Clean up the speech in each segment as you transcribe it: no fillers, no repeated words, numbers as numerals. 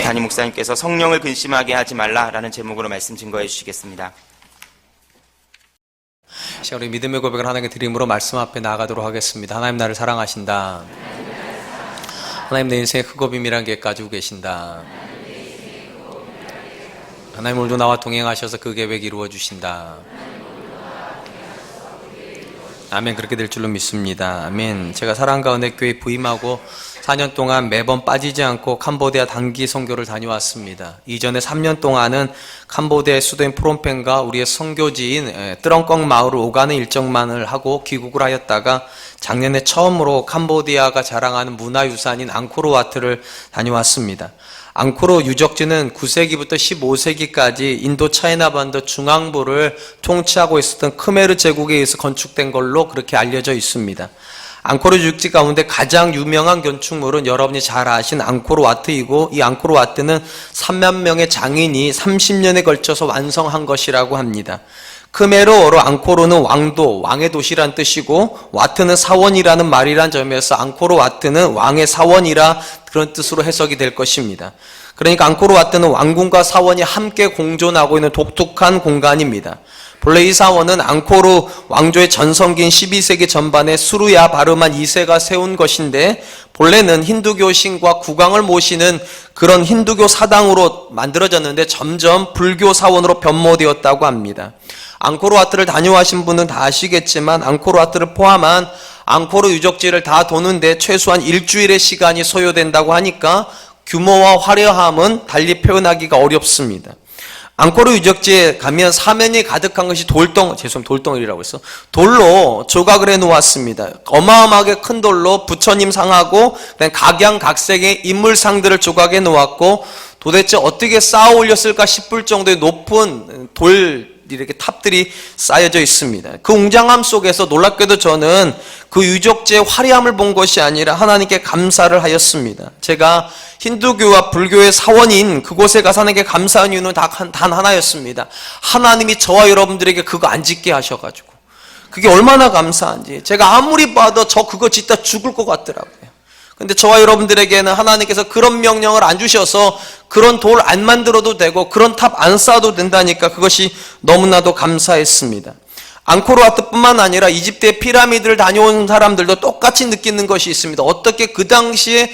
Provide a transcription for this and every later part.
담임 목사님께서 성령을 근심하게 하지 말라라는 제목으로 말씀 증거해 주시겠습니다. 자, 우리 믿음의 고백을 하나님께 드림으로 말씀 앞에 나아가도록 하겠습니다. 하나님 나를 사랑하신다. 하나님 내 인생의 크고 비밀한 계획 가지고 계신다. 하나님 오늘도 나와 동행하셔서 그 계획 이루어 주신다. 아멘. 그렇게 될 줄로 믿습니다. 아멘. 제가 사랑과 은혜 교회 부임하고 4년 동안 매번 빠지지 않고 캄보디아 단기 선교를 다녀왔습니다. 이전에 3년 동안은 캄보디아의 수도인 프롬펜과 우리의 선교지인 뜨렁꺽 마을을 오가는 일정만을 하고 귀국을 하였다가 작년에 처음으로 캄보디아가 자랑하는 문화유산인 앙코르와트를 다녀왔습니다. 앙코르 유적지는 9세기부터 15세기까지 인도 차이나 반도 중앙부를 통치하고 있었던 크메르 제국에 의해서 건축된 걸로 그렇게 알려져 있습니다. 앙코르 유적지 가운데 가장 유명한 건축물은 여러분이 잘 아신 앙코르와트이고, 이 앙코르와트는 3만 명의 장인이 30년에 걸쳐서 완성한 것이라고 합니다. 크메르어로 앙코르는 왕도, 왕의 도시란 뜻이고, 와트는 사원이라는 말이란 점에서 앙코르와트는 왕의 사원이라 그런 뜻으로 해석이 될 것입니다. 그러니까 앙코르와트는 왕궁과 사원이 함께 공존하고 있는 독특한 공간입니다. 본래 이 사원은 앙코르 왕조의 전성기인 12세기 전반에 수루야 바르만 2세가 세운 것인데, 본래는 힌두교 신과 국왕을 모시는 그런 힌두교 사당으로 만들어졌는데 점점 불교 사원으로 변모되었다고 합니다. 앙코르와트를 다녀와신 분은 다 아시겠지만 앙코르와트를 포함한 앙코르 유적지를 다 도는데 최소한 일주일의 시간이 소요된다고 하니까 규모와 화려함은 달리 표현하기가 어렵습니다. 앙코르 유적지에 가면 사면이 가득한 것이 돌덩이라고 했어. 돌로 조각을 해 놓았습니다. 어마어마하게 큰 돌로 부처님 상하고 각양각색의 인물상들을 조각해 놓았고, 도대체 어떻게 쌓아 올렸을까 싶을 정도의 높은 이렇게 탑들이 쌓여져 있습니다. 그 웅장함 속에서 놀랍게도 저는 그 유적지의 화려함을 본 것이 아니라 하나님께 감사를 하였습니다. 제가 힌두교와 불교의 사원인 그곳에 가서 하나님께 감사한 이유는 단 하나였습니다. 하나님이 저와 여러분들에게 그거 안 짓게 하셔가지고, 그게 얼마나 감사한지. 제가 아무리 봐도 저 그거 짓다 죽을 것 같더라고요. 근데 저와 여러분들에게는 하나님께서 그런 명령을 안 주셔서 그런 돌 안 만들어도 되고 그런 탑 안 쌓아도 된다니까 그것이 너무나도 감사했습니다. 앙코르와트뿐만 아니라 이집트의 피라미드를 다녀온 사람들도 똑같이 느끼는 것이 있습니다. 어떻게 그 당시에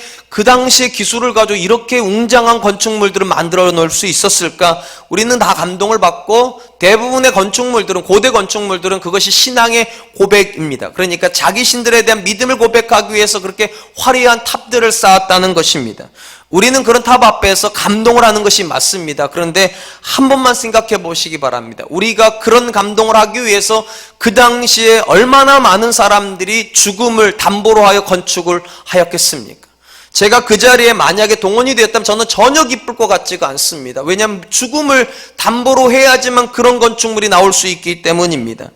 기술을 가지고 이렇게 웅장한 건축물들을 만들어 놓을 수 있었을까? 우리는 다 감동을 받고, 대부분의 건축물들은, 고대 건축물들은 그것이 신앙의 고백입니다. 그러니까 자기 신들에 대한 믿음을 고백하기 위해서 그렇게 화려한 탑들을 쌓았다는 것입니다. 우리는 그런 탑 앞에서 감동을 하는 것이 맞습니다. 그런데 한 번만 생각해 보시기 바랍니다. 우리가 그런 감동을 하기 위해서 그 당시에 얼마나 많은 사람들이 죽음을 담보로 하여 건축을 하였겠습니까? 제가 그 자리에 만약에 동원이 되었다면 저는 전혀 기쁠 것 같지가 않습니다. 왜냐하면 죽음을 담보로 해야지만 그런 건축물이 나올 수 있기 때문입니다.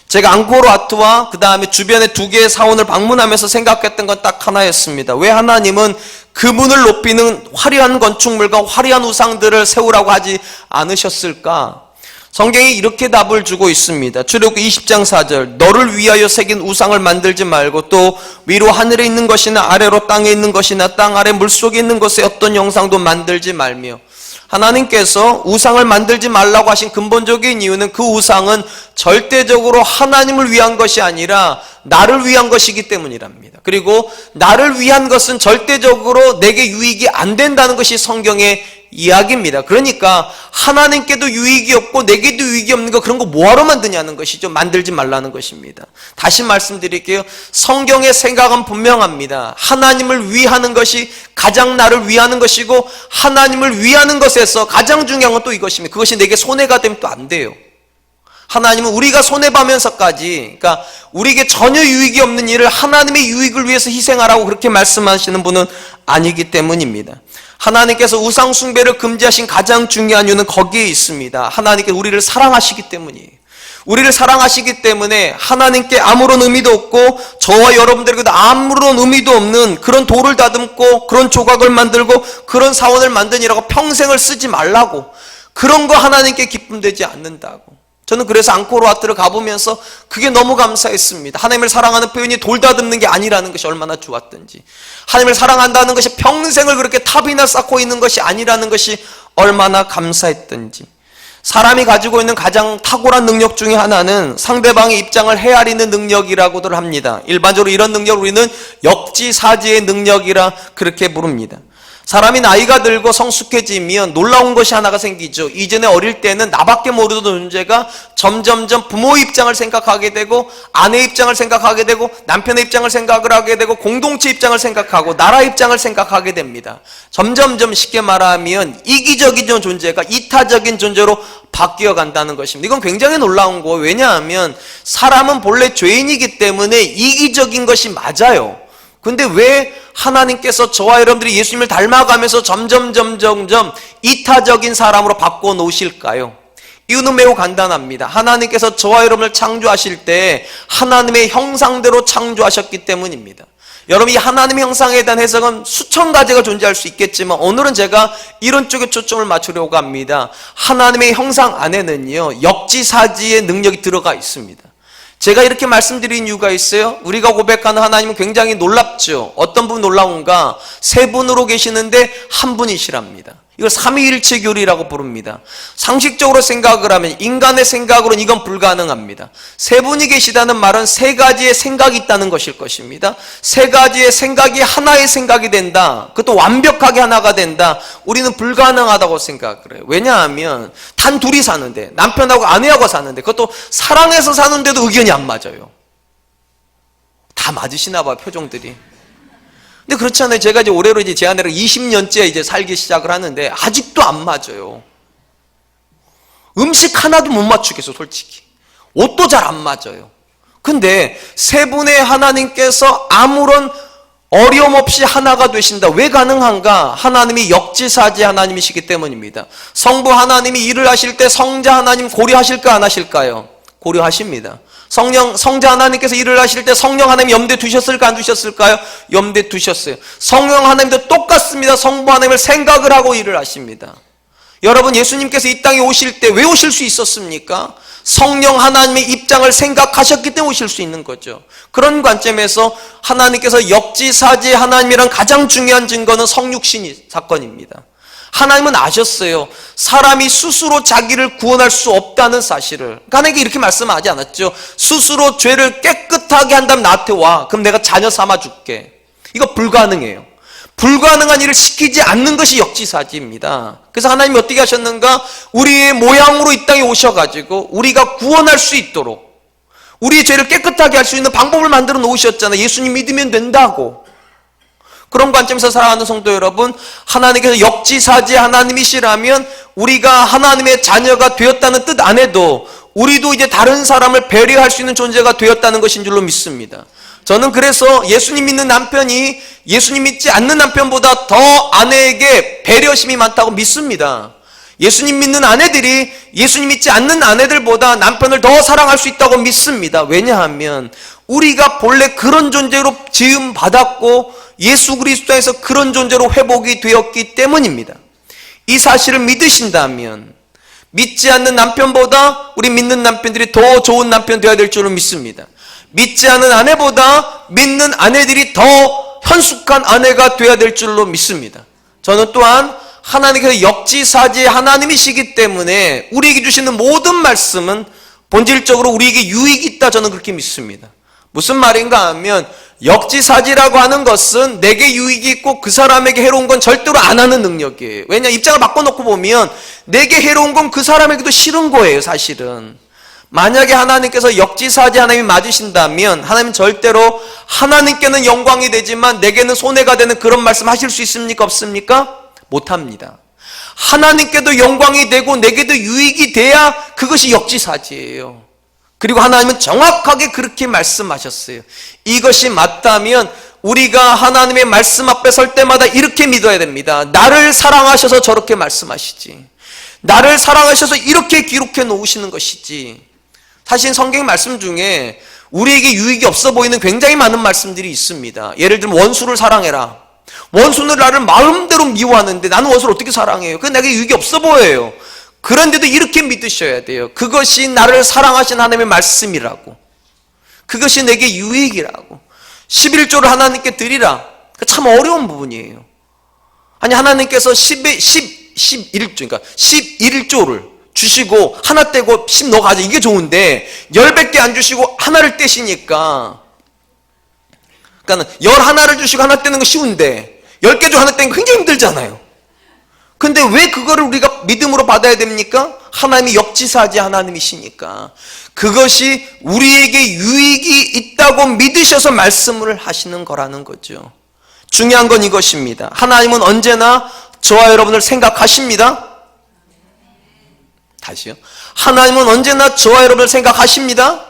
제가 앙코르와트와 그 다음에 주변에 2개의 사원을 방문하면서 생각했던 건 딱 하나였습니다. 왜 하나님은 그분을 높이는 화려한 건축물과 화려한 우상들을 세우라고 하지 않으셨을까? 성경이 이렇게 답을 주고 있습니다. 출애굽기 20장 4절, 너를 위하여 새긴 우상을 만들지 말고, 또 위로 하늘에 있는 것이나 아래로 땅에 있는 것이나 땅 아래 물속에 있는 것에 어떤 형상도 만들지 말며. 하나님께서 우상을 만들지 말라고 하신 근본적인 이유는 그 우상은 절대적으로 하나님을 위한 것이 아니라 나를 위한 것이기 때문이랍니다. 그리고 나를 위한 것은 절대적으로 내게 유익이 안 된다는 것이 성경의 이야기입니다. 그러니까 하나님께도 유익이 없고 내게도 유익이 없는 거, 그런 거 뭐하러 만드냐는 것이죠. 만들지 말라는 것입니다. 다시 말씀드릴게요. 성경의 생각은 분명합니다. 하나님을 위하는 것이 가장 나를 위하는 것이고, 하나님을 위하는 것에서 가장 중요한 건 또 이것입니다. 그것이 내게 손해가 되면 또 안 돼요. 하나님은 우리가 손해보면서까지, 그러니까 우리에게 전혀 유익이 없는 일을 하나님의 유익을 위해서 희생하라고 그렇게 말씀하시는 분은 아니기 때문입니다. 하나님께서 우상 숭배를 금지하신 가장 중요한 이유는 거기에 있습니다. 하나님께서 우리를 사랑하시기 때문이에요. 우리를 사랑하시기 때문에 하나님께 아무런 의미도 없고 저와 여러분들에게도 아무런 의미도 없는 그런 돌을 다듬고 그런 조각을 만들고 그런 사원을 만드니라고 평생을 쓰지 말라고, 그런 거 하나님께 기쁨되지 않는다고. 저는 그래서 앙코르와트를 가보면서 그게 너무 감사했습니다. 하나님을 사랑하는 표현이 돌다듬는 게 아니라는 것이 얼마나 좋았던지, 하나님을 사랑한다는 것이 평생을 그렇게 탑이나 쌓고 있는 것이 아니라는 것이 얼마나 감사했던지. 사람이 가지고 있는 가장 탁월한 능력 중에 하나는 상대방의 입장을 헤아리는 능력이라고들 합니다. 일반적으로 이런 능력을 우리는 역지사지의 능력이라 그렇게 부릅니다. 사람이 나이가 들고 성숙해지면 놀라운 것이 하나가 생기죠. 이전에 어릴 때는 나밖에 모르던 존재가 점점점 부모의 입장을 생각하게 되고, 아내의 입장을 생각하게 되고, 남편의 입장을 생각을 하게 되고, 공동체 입장을 생각하고, 나라 입장을 생각하게 됩니다. 점점점 쉽게 말하면 이기적인 존재가 이타적인 존재로 바뀌어 간다는 것입니다. 이건 굉장히 놀라운 거예요. 왜냐하면 사람은 본래 죄인이기 때문에 이기적인 것이 맞아요. 근데 왜 하나님께서 저와 여러분들이 예수님을 닮아가면서 점점 이타적인 사람으로 바꿔 놓으실까요? 이유는 매우 간단합니다. 하나님께서 저와 여러분을 창조하실 때 하나님의 형상대로 창조하셨기 때문입니다. 여러분, 이 하나님의 형상에 대한 해석은 수천 가지가 존재할 수 있겠지만 오늘은 제가 이런 쪽에 초점을 맞추려고 합니다. 하나님의 형상 안에는요, 역지사지의 능력이 들어가 있습니다. 제가 이렇게 말씀드린 이유가 있어요. 우리가 고백하는 하나님은 굉장히 놀랍죠. 어떤 분 놀라운가? 세 분으로 계시는데 한 분이시랍니다. 이걸 삼위일체 교리라고 부릅니다. 상식적으로 생각을 하면, 인간의 생각으로는 이건 불가능합니다. 세 분이 계시다는 말은 세 가지의 생각이 있다는 것일 것입니다. 세 가지의 생각이 하나의 생각이 된다, 그것도 완벽하게 하나가 된다, 우리는 불가능하다고 생각을 해요. 왜냐하면 단 둘이 사는데, 남편하고 아내하고 사는데, 그것도 사랑해서 사는데도 의견이 안 맞아요. 다 맞으시나 봐요, 표정들이. 근데 그렇잖아요. 제가 이제 올해로 이제 제 아내랑 20년째 이제 살기 시작을 하는데 아직도 안 맞아요. 음식 하나도 못 맞추겠어, 솔직히. 옷도 잘 안 맞아요. 근데 세 분의 하나님께서 아무런 어려움 없이 하나가 되신다. 왜 가능한가? 하나님이 역지사지 하나님이시기 때문입니다. 성부 하나님이 일을 하실 때 성자 하나님 고려하실까 안 하실까요? 고려하십니다. 성자 하나님께서 일을 하실 때 성령 하나님 염두에 두셨을까 안 두셨을까요? 염두에 두셨어요. 성령 하나님도 똑같습니다. 성부 하나님을 생각을 하고 일을 하십니다. 여러분, 예수님께서 이 땅에 오실 때 왜 오실 수 있었습니까? 성령 하나님의 입장을 생각하셨기 때문에 오실 수 있는 거죠. 그런 관점에서 하나님께서 역지사지 하나님이란 가장 중요한 증거는 성육신 사건입니다. 하나님은 아셨어요. 사람이 스스로 자기를 구원할 수 없다는 사실을. 하나님께 이렇게 말씀하지 않았죠. 스스로 죄를 깨끗하게 한다면 나한테 와. 그럼 내가 자녀 삼아 줄게. 이거 불가능해요. 불가능한 일을 시키지 않는 것이 역지사지입니다. 그래서 하나님이 어떻게 하셨는가? 우리의 모양으로 이 땅에 오셔가지고 우리가 구원할 수 있도록, 우리의 죄를 깨끗하게 할 수 있는 방법을 만들어 놓으셨잖아요. 예수님 믿으면 된다고. 그런 관점에서 살아가는 성도 여러분, 하나님께서 역지사지 하나님이시라면 우리가 하나님의 자녀가 되었다는 뜻 안에도 우리도 이제 다른 사람을 배려할 수 있는 존재가 되었다는 것인 줄로 믿습니다. 저는 그래서 예수님 믿는 남편이 예수님 믿지 않는 남편보다 더 아내에게 배려심이 많다고 믿습니다. 예수님 믿는 아내들이 예수님 믿지 않는 아내들보다 남편을 더 사랑할 수 있다고 믿습니다. 왜냐하면 우리가 본래 그런 존재로 지음 받았고 예수 그리스도에서 그런 존재로 회복이 되었기 때문입니다. 이 사실을 믿으신다면 믿지 않는 남편보다 우리 믿는 남편들이 더 좋은 남편 되어야 될 줄로 믿습니다. 믿지 않는 아내보다 믿는 아내들이 더 현숙한 아내가 되어야 될 줄로 믿습니다. 저는 또한 하나님께서 역지사지 하나님이시기 때문에 우리에게 주시는 모든 말씀은 본질적으로 우리에게 유익이 있다, 저는 그렇게 믿습니다. 무슨 말인가 하면 역지사지라고 하는 것은 내게 유익이 있고 그 사람에게 해로운 건 절대로 안 하는 능력이에요. 왜냐, 입장을 바꿔놓고 보면 내게 해로운 건 그 사람에게도 싫은 거예요, 사실은. 만약에 하나님께서 역지사지 하나님이 맞으신다면 하나님은 절대로 하나님께는 영광이 되지만 내게는 손해가 되는 그런 말씀 하실 수 있습니까? 없습니까? 못합니다. 하나님께도 영광이 되고 내게도 유익이 돼야 그것이 역지사지예요. 그리고 하나님은 정확하게 그렇게 말씀하셨어요. 이것이 맞다면 우리가 하나님의 말씀 앞에 설 때마다 이렇게 믿어야 됩니다. 나를 사랑하셔서 저렇게 말씀하시지, 나를 사랑하셔서 이렇게 기록해 놓으시는 것이지. 사실 성경 말씀 중에 우리에게 유익이 없어 보이는 굉장히 많은 말씀들이 있습니다. 예를 들면 원수를 사랑해라. 원수는 나를 마음대로 미워하는데 나는 원수를 어떻게 사랑해요? 그건 내게 유익이 없어 보여요. 그런데도 이렇게 믿으셔야 돼요. 그것이 나를 사랑하신 하나님의 말씀이라고. 그것이 내게 유익이라고. 11조를 하나님께 드리라. 참 어려운 부분이에요. 아니, 하나님께서 11조, 그러니까 11조를 주시고 하나 떼고 10 너 가져. 이게 좋은데 10밖에 안 주시고 하나를 떼시니까, 그러니까 11을 주시고 하나 떼는 거 쉬운데 10개 주고 하나 떼는 거 굉장히 힘들잖아요. 근데 왜 그거를 우리가 믿음으로 받아야 됩니까? 하나님이 역지사지 하나님이시니까. 그것이 우리에게 유익이 있다고 믿으셔서 말씀을 하시는 거라는 거죠. 중요한 건 이것입니다. 하나님은 언제나 저와 여러분을 생각하십니다. 다시요. 하나님은 언제나 저와 여러분을 생각하십니다.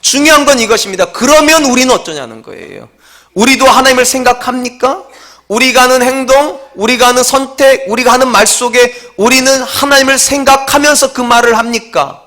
중요한 건 이것입니다. 그러면 우리는 어쩌냐는 거예요. 우리도 하나님을 생각합니까? 우리가 하는 행동, 우리가 하는 선택, 우리가 하는 말 속에 우리는 하나님을 생각하면서 그 말을 합니까?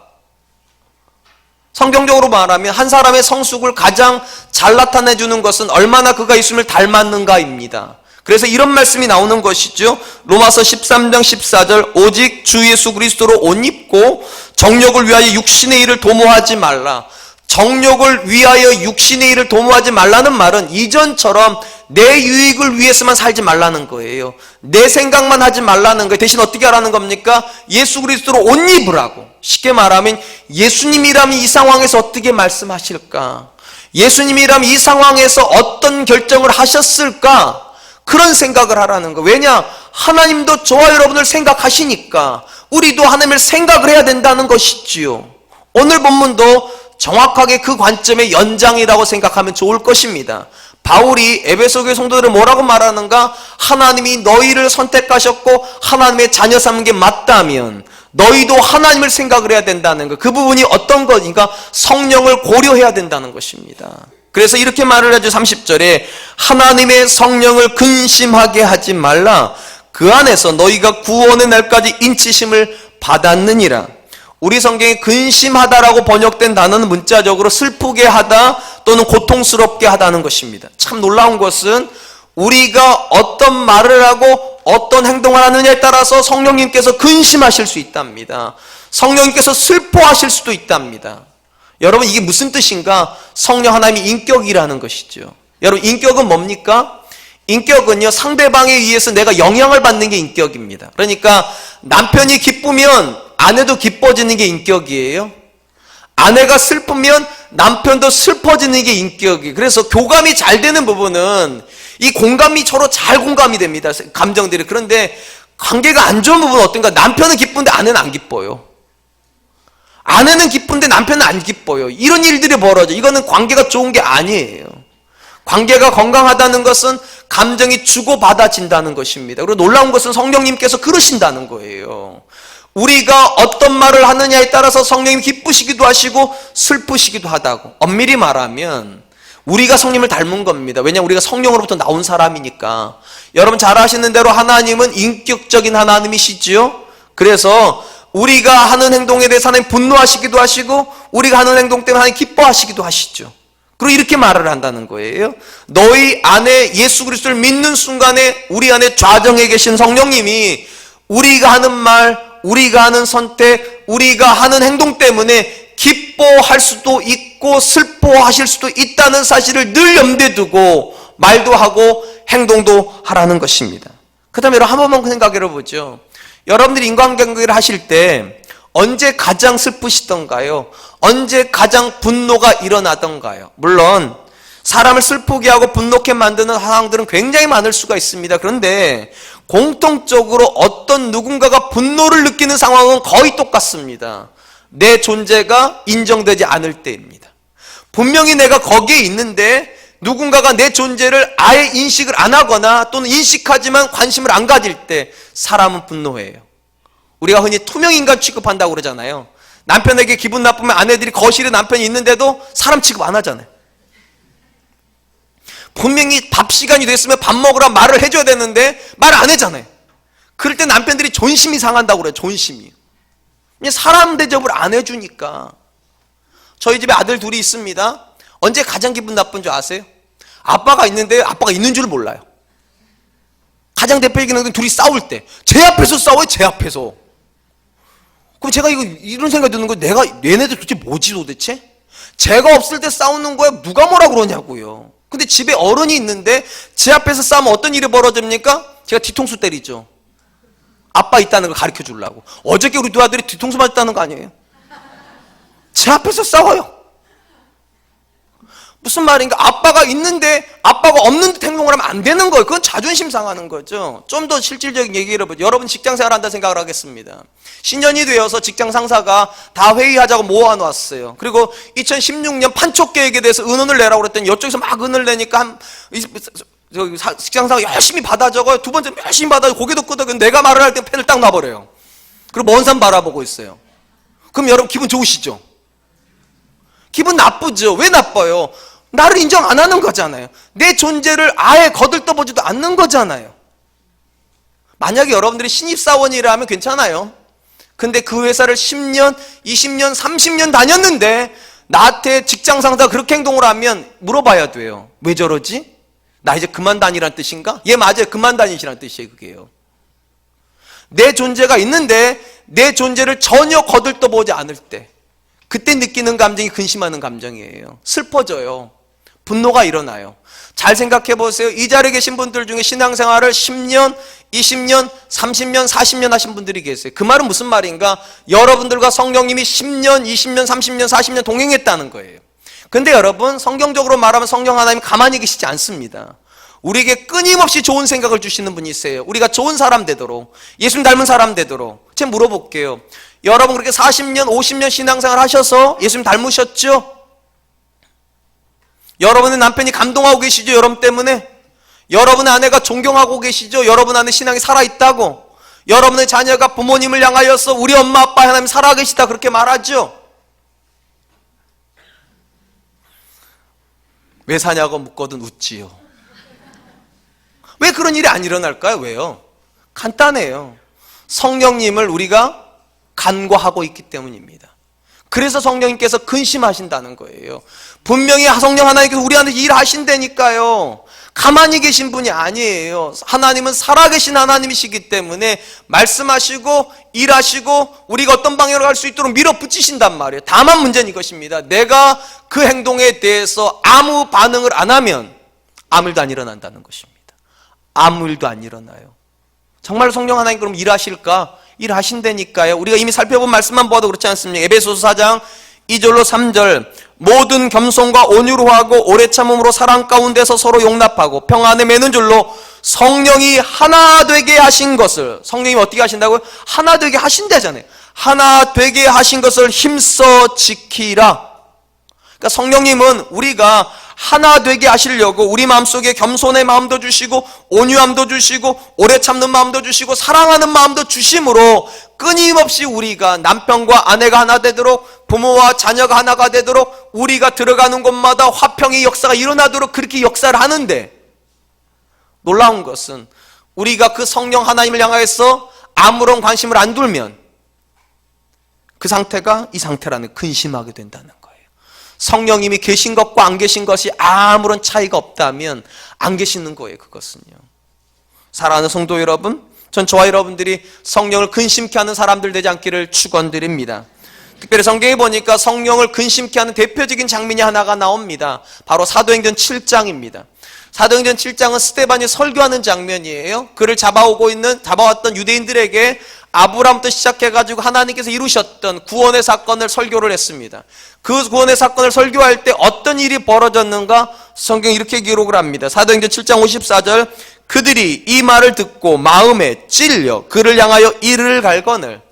성경적으로 말하면 한 사람의 성숙을 가장 잘 나타내주는 것은 얼마나 그가 예수님을 닮았는가입니다. 그래서 이런 말씀이 나오는 것이죠. 로마서 13장 14절, 오직 주 예수 그리스도로 옷 입고 정욕을 위하여 육신의 일을 도모하지 말라. 정욕을 위하여 육신의 일을 도모하지 말라는 말은 이전처럼 내 유익을 위해서만 살지 말라는 거예요. 내 생각만 하지 말라는 거예요. 대신 어떻게 하라는 겁니까? 예수 그리스도로 옷 입으라고. 쉽게 말하면 예수님이라면 이 상황에서 어떻게 말씀하실까? 예수님이라면 이 상황에서 어떤 결정을 하셨을까? 그런 생각을 하라는 거. 왜냐? 하나님도 저와 여러분을 생각하시니까 우리도 하나님을 생각을 해야 된다는 것이지요. 오늘 본문도 정확하게 그 관점의 연장이라고 생각하면 좋을 것입니다. 바울이 에베소 교회 성도들을 뭐라고 말하는가? 하나님이 너희를 선택하셨고 하나님의 자녀 삼는 게 맞다면 너희도 하나님을 생각을 해야 된다는 것. 그 부분이 어떤 거니까 성령을 고려해야 된다는 것입니다. 그래서 이렇게 말을 하죠. 30절에 하나님의 성령을 근심하게 하지 말라. 그 안에서 너희가 구원의 날까지 인치심을 받았느니라. 우리 성경에 근심하다라고 번역된 단어는 문자적으로 슬프게 하다 또는 고통스럽게 하다는 것입니다. 참 놀라운 것은 우리가 어떤 말을 하고 어떤 행동을 하느냐에 따라서 성령님께서 근심하실 수 있답니다. 성령님께서 슬퍼하실 수도 있답니다. 여러분, 이게 무슨 뜻인가? 성령 하나님이 인격이라는 것이죠. 여러분, 인격은 뭡니까? 인격은요, 상대방에 의해서 내가 영향을 받는 게 인격입니다. 그러니까 남편이 기쁘면 아내도 기뻐지는 게 인격이에요. 아내가 슬프면 남편도 슬퍼지는 게 인격이에요. 그래서 교감이 잘 되는 부분은 이 공감이 서로 잘 공감이 됩니다. 감정들이. 그런데 관계가 안 좋은 부분은 어떤가? 남편은 기쁜데 아내는 안 기뻐요. 아내는 기쁜데 남편은 안 기뻐요. 이런 일들이 벌어져. 이거는 관계가 좋은 게 아니에요. 관계가 건강하다는 것은 감정이 주고받아진다는 것입니다. 그리고 놀라운 것은 성령님께서 그러신다는 거예요. 우리가 어떤 말을 하느냐에 따라서 성령님이 기쁘시기도 하시고 슬프시기도 하다고. 엄밀히 말하면 우리가 성령님을 닮은 겁니다. 왜냐하면 우리가 성령으로부터 나온 사람이니까. 여러분 잘 아시는 대로 하나님은 인격적인 하나님이시지요. 그래서 우리가 하는 행동에 대해서 하나님 분노하시기도 하시고 우리가 하는 행동 때문에 하나님 기뻐하시기도 하시죠. 그리고 이렇게 말을 한다는 거예요. 너희 안에 예수 그리스도를 믿는 순간에 우리 안에 좌정해 계신 성령님이 우리가 하는 말, 우리가 하는 선택, 우리가 하는 행동 때문에 기뻐할 수도 있고 슬퍼하실 수도 있다는 사실을 늘 염두에 두고 말도 하고 행동도 하라는 것입니다. 그 다음에 여러분 한 번만 생각해 보죠. 여러분들이 인간관계를 하실 때 언제 가장 슬프시던가요? 언제 가장 분노가 일어나던가요? 물론 사람을 슬프게 하고 분노케 만드는 상황들은 굉장히 많을 수가 있습니다. 그런데 공통적으로 어떤 누군가가 분노를 느끼는 상황은 거의 똑같습니다. 내 존재가 인정되지 않을 때입니다. 분명히 내가 거기에 있는데 누군가가 내 존재를 아예 인식을 안 하거나 또는 인식하지만 관심을 안 가질 때 사람은 분노해요. 우리가 흔히 투명인간 취급한다고 그러잖아요. 남편에게 기분 나쁘면 아내들이 거실에 남편이 있는데도 사람 취급 안 하잖아요. 분명히 밥 시간이 됐으면 밥 먹으라 말을 해줘야 되는데 말을 안 하잖아요. 그럴 때 남편들이 존심이 상한다고 그래요. 존심이. 사람 대접을 안 해주니까. 저희 집에 아들 둘이 있습니다. 언제 가장 기분 나쁜 줄 아세요? 아빠가 있는데 아빠가 있는 줄 몰라요. 가장 대표적인 건 둘이 싸울 때. 제 앞에서 싸워요. 제 앞에서. 그럼 제가 이런 생각이 드는 거예요. 얘네들 도대체 뭐지 도대체? 제가 없을 때 싸우는 거야. 누가 뭐라 그러냐고요. 근데 집에 어른이 있는데 제 앞에서 싸우면 어떤 일이 벌어집니까? 제가 뒤통수 때리죠. 아빠 있다는 걸 가르쳐 주려고. 어저께 우리 두 아들이 뒤통수 맞았다는 거 아니에요? 제 앞에서 싸워요. 무슨 말인가? 아빠가 있는데 아빠가 없는 듯 행동을 하면 안 되는 거예요. 그건 자존심 상하는 거죠. 좀 더 실질적인 얘기를 해보죠. 여러분 직장 생활 한다 생각을 하겠습니다. 신년이 되어서 직장 상사가 다 회의하자고 모아놨어요. 그리고 2016년 판촉 계획에 대해서 의논을 내라고 그랬더니 이쪽에서 막 의논을 내니까 직장 상사가 열심히 받아 적어요. 두 번째 열심히 받아 고개도 끄덕여. 내가 말을 할 때 펜을 딱 놔버려요. 그리고 먼 산 바라보고 있어요. 그럼 여러분 기분 좋으시죠? 기분 나쁘죠? 왜 나빠요? 나를 인정 안 하는 거잖아요. 내 존재를 아예 거들떠보지도 않는 거잖아요. 만약에 여러분들이 신입사원이라면 괜찮아요. 근데 그 회사를 10년, 20년, 30년 다녔는데 나한테 직장 상사가 그렇게 행동을 하면 물어봐야 돼요. 왜 저러지? 나 이제 그만 다니라는 뜻인가? 예, 맞아요. 그만 다니시라는 뜻이에요, 그게요. 내 존재가 있는데 내 존재를 전혀 거들떠보지 않을 때 그때 느끼는 감정이 근심하는 감정이에요. 슬퍼져요. 분노가 일어나요. 잘 생각해 보세요. 이 자리에 계신 분들 중에 신앙생활을 10년, 20년, 30년, 40년 하신 분들이 계세요. 그 말은 무슨 말인가? 여러분들과 성령님이 10년, 20년, 30년, 40년 동행했다는 거예요. 근데 여러분, 성경적으로 말하면 성령 하나님 가만히 계시지 않습니다. 우리에게 끊임없이 좋은 생각을 주시는 분이세요. 우리가 좋은 사람 되도록, 예수님 닮은 사람 되도록. 제가 물어볼게요. 여러분 그렇게 40년, 50년 신앙생활 하셔서 예수님 닮으셨죠? 여러분의 남편이 감동하고 계시죠? 여러분 때문에? 여러분의 아내가 존경하고 계시죠? 여러분 안에 신앙이 살아있다고? 여러분의 자녀가 부모님을 향하여서 우리 엄마 아빠 하나님 살아계시다 그렇게 말하죠? 왜 사냐고 묻거든 웃지요. 왜 그런 일이 안 일어날까요? 왜요? 간단해요. 성령님을 우리가 간과하고 있기 때문입니다. 그래서 성령님께서 근심하신다는 거예요. 분명히 성령 하나님께서 우리 안에 일하신다니까요. 가만히 계신 분이 아니에요. 하나님은 살아계신 하나님이시기 때문에 말씀하시고 일하시고 우리가 어떤 방향으로 갈 수 있도록 밀어붙이신단 말이에요. 다만 문제는 이것입니다. 내가 그 행동에 대해서 아무 반응을 안 하면 아무 일도 안 일어난다는 것입니다. 아무 일도 안 일어나요. 정말 성령 하나님 그럼 일하실까? 일하신다니까요. 우리가 이미 살펴본 말씀만 보아도 그렇지 않습니까? 에베소서 4장 2절로 3절 모든 겸손과 온유로 하고 오래 참음으로 사랑 가운데서 서로 용납하고 평안에 매는 줄로 성령이 하나 되게 하신 것을 성령이 어떻게 하신다고요? 하나 되게 하신다잖아요. 하나 되게 하신 것을 힘써 지키라. 그러니까 성령님은 우리가 하나 되게 하시려고 우리 마음속에 겸손의 마음도 주시고 온유함도 주시고 오래 참는 마음도 주시고 사랑하는 마음도 주심으로 끊임없이 우리가 남편과 아내가 하나 되도록 부모와 자녀가 하나가 되도록 우리가 들어가는 곳마다 화평의 역사가 일어나도록 그렇게 역사를 하는데 놀라운 것은 우리가 그 성령 하나님을 향하여서 아무런 관심을 안 두면 그 상태가 이 상태라는 근심하게 된다는 거예요. 성령님이 계신 것과 안 계신 것이 아무런 차이가 없다면 안 계시는 거예요. 그것은요. 사랑하는 성도 여러분, 전 저와 여러분들이 성령을 근심케 하는 사람들 되지 않기를 축원드립니다. 특별히 성경에 보니까 성령을 근심케 하는 대표적인 장면이 하나가 나옵니다. 바로 사도행전 7장입니다. 사도행전 7장은 스데반이 설교하는 장면이에요. 그를 잡아왔던 유대인들에게 아브라함부터 시작해가지고 하나님께서 이루셨던 구원의 사건을 설교를 했습니다. 그 구원의 사건을 설교할 때 어떤 일이 벌어졌는가 성경이 이렇게 기록을 합니다. 사도행전 7장 54절 그들이 이 말을 듣고 마음에 찔려 그를 향하여 이를 갈거늘.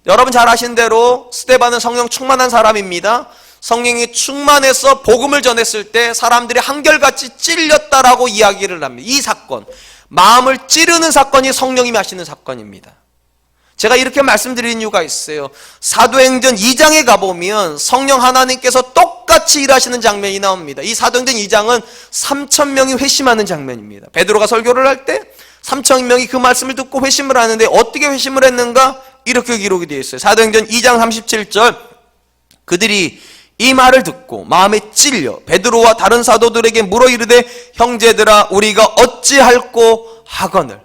여러분 잘 아신 대로 스데반은 성령 충만한 사람입니다. 성령이 충만해서 복음을 전했을 때 사람들이 한결같이 찔렸다라고 이야기를 합니다. 이 사건, 마음을 찌르는 사건이 성령님이 하시는 사건입니다. 제가 이렇게 말씀드리는 이유가 있어요. 사도행전 2장에 가보면 성령 하나님께서 똑같이 일하시는 장면이 나옵니다. 이 사도행전 2장은 3,000명이 회심하는 장면입니다. 베드로가 설교를 할 때 3,000명이 그 말씀을 듣고 회심을 하는데 어떻게 회심을 했는가? 이렇게 기록이 되어 있어요. 사도행전 2장 37절 그들이 이 말을 듣고 마음에 찔려 베드로와 다른 사도들에게 물어 이르되 형제들아 우리가 어찌할꼬 하거늘.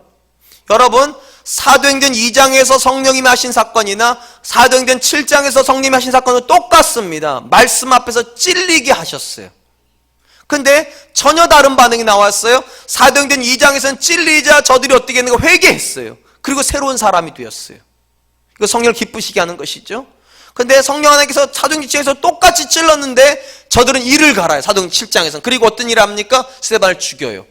여러분 사도행전 2장에서 성령님이 하신 사건이나 사도행전 7장에서 성령님이 하신 사건은 똑같습니다. 말씀 앞에서 찔리게 하셨어요. 근데 전혀 다른 반응이 나왔어요. 사도행전 2장에서는 찔리자 저들이 어떻게 했는가 회개했어요. 그리고 새로운 사람이 되었어요. 이거 성령을 기쁘시게 하는 것이죠. 근데 성령 하나님께서 사도행전 7장에서 똑같이 찔렀는데 저들은 이를 갈아요. 사도행전 7장에서는. 그리고 어떤 일을 합니까? 스데반을 죽여요.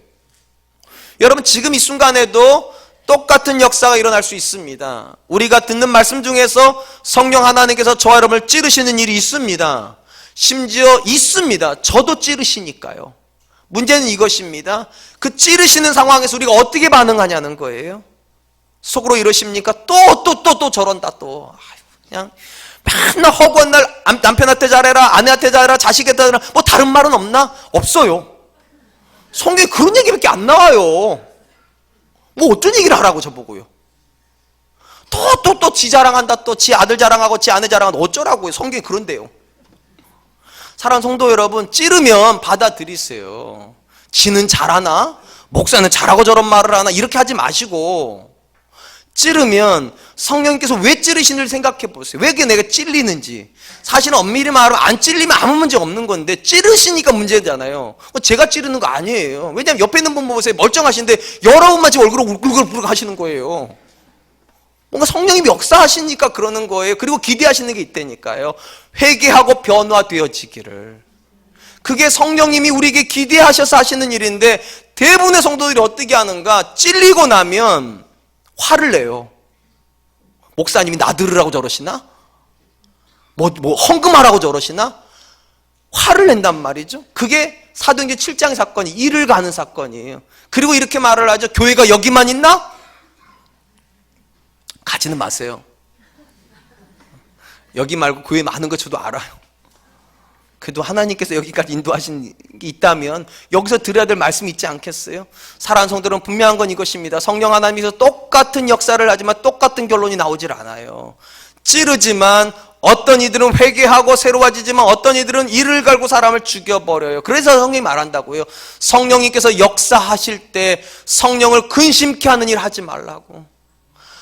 여러분 지금 이 순간에도 똑같은 역사가 일어날 수 있습니다. 우리가 듣는 말씀 중에서 성령 하나님께서 저와 여러분을 찌르시는 일이 있습니다. 심지어 있습니다. 저도 찌르시니까요. 문제는 이것입니다. 그 찌르시는 상황에서 우리가 어떻게 반응하냐는 거예요. 속으로 이러십니까? 또 저런다 또. 그냥 맨날 허구한 날 남편한테 잘해라, 아내한테 잘해라, 자식한테 잘해라. 뭐 다른 말은 없나? 없어요. 성경에 그런 얘기밖에 안 나와요. 뭐 어떤 얘기를 하라고 저보고요. 또 지 자랑한다, 또 지 아들 자랑하고 지 아내 자랑한다. 어쩌라고요. 성경이 그런데요. 사랑하는 성도 여러분, 찌르면 받아들이세요. 지는 잘하나? 목사는 잘하고 저런 말을 하나? 이렇게 하지 마시고, 찌르면 성령님께서 왜 찌르시는지 생각해 보세요. 왜 내가 찔리는지. 사실은 엄밀히 말하면 안 찔리면 아무 문제 없는 건데 찌르시니까 문제잖아요. 제가 찌르는 거 아니에요. 왜냐하면 옆에 있는 분 보세요. 멀쩡하신데 여러분만 지금 얼굴을 울글불글 하시는 거예요. 뭔가 성령님이 역사하시니까 그러는 거예요. 그리고 기대하시는 게 있다니까요. 회개하고 변화되어지기를. 그게 성령님이 우리에게 기대하셔서 하시는 일인데 대부분의 성도들이 어떻게 하는가? 찔리고 나면 화를 내요. 목사님이 나 들으라고 저러시나? 뭐 헌금하라고 저러시나? 화를 낸단 말이죠. 그게 사도행전 7장의 사건이 이를 가는 사건이에요. 그리고 이렇게 말을 하죠. 교회가 여기만 있나? 가지는 마세요. 여기 말고 교회 많은 거 저도 알아요. 그래도 하나님께서 여기까지 인도하신 게 있다면 여기서 들어야 될 말씀이 있지 않겠어요? 사랑하는 성도들은 분명한 건 이것입니다. 성령 하나님께서 똑같은 역사를 하지만 똑같은 결론이 나오질 않아요. 찌르지만 어떤 이들은 회개하고 새로워지지만 어떤 이들은 이를 갈고 사람을 죽여버려요. 그래서 성령이 말한다고요. 성령님께서 역사하실 때 성령을 근심케 하는 일 하지 말라고.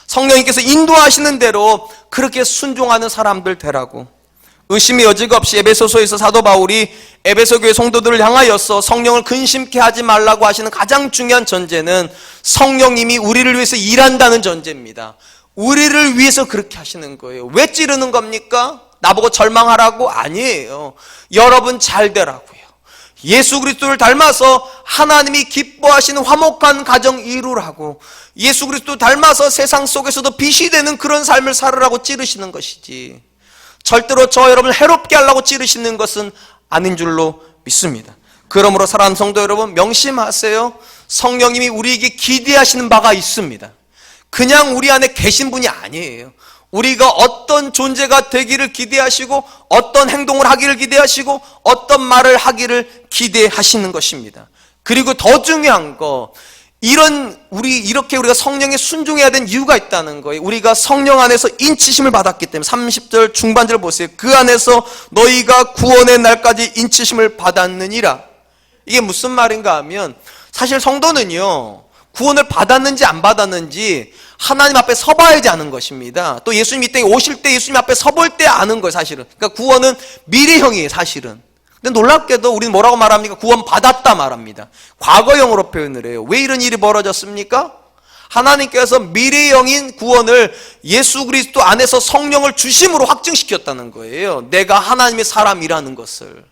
성령님께서 인도하시는 대로 그렇게 순종하는 사람들 되라고. 의심의 여지가 없이 에베소서에서 사도 바울이 에베소 교회 성도들을 향하여서 성령을 근심케 하지 말라고 하시는 가장 중요한 전제는 성령님이 우리를 위해서 일한다는 전제입니다. 우리를 위해서 그렇게 하시는 거예요. 왜 찌르는 겁니까? 나보고 절망하라고? 아니에요. 여러분 잘 되라고요. 예수 그리스도를 닮아서 하나님이 기뻐하시는 화목한 가정 이루라고. 예수 그리스도 닮아서 세상 속에서도 빛이 되는 그런 삶을 살으라고 찌르시는 것이지, 절대로 저 여러분을 해롭게 하려고 찌르시는 것은 아닌 줄로 믿습니다. 그러므로 사랑하는 성도 여러분, 명심하세요. 성령님이 우리에게 기대하시는 바가 있습니다. 그냥 우리 안에 계신 분이 아니에요. 우리가 어떤 존재가 되기를 기대하시고 어떤 행동을 하기를 기대하시고 어떤 말을 하기를 기대하시는 것입니다. 그리고 더 중요한 거, 이렇게 우리가 성령에 순종해야 되는 이유가 있다는 거예요. 우리가 성령 안에서 인치심을 받았기 때문에. 30절 중반절 보세요. 그 안에서 너희가 구원의 날까지 인치심을 받았느니라. 이게 무슨 말인가 하면, 사실 성도는요, 구원을 받았는지 안 받았는지 하나님 앞에 서봐야지 아는 것입니다. 또 예수님 이 땅에 오실 때 예수님 앞에 서볼 때 아는 거예요, 사실은. 그러니까 구원은 미래형이에요, 사실은. 근데 놀랍게도 우리는 뭐라고 말합니까? 구원 받았다 말합니다. 과거형으로 표현을 해요. 왜 이런 일이 벌어졌습니까? 하나님께서 미래형인 구원을 예수 그리스도 안에서 성령을 주심으로 확증시켰다는 거예요. 내가 하나님의 사람이라는 것을.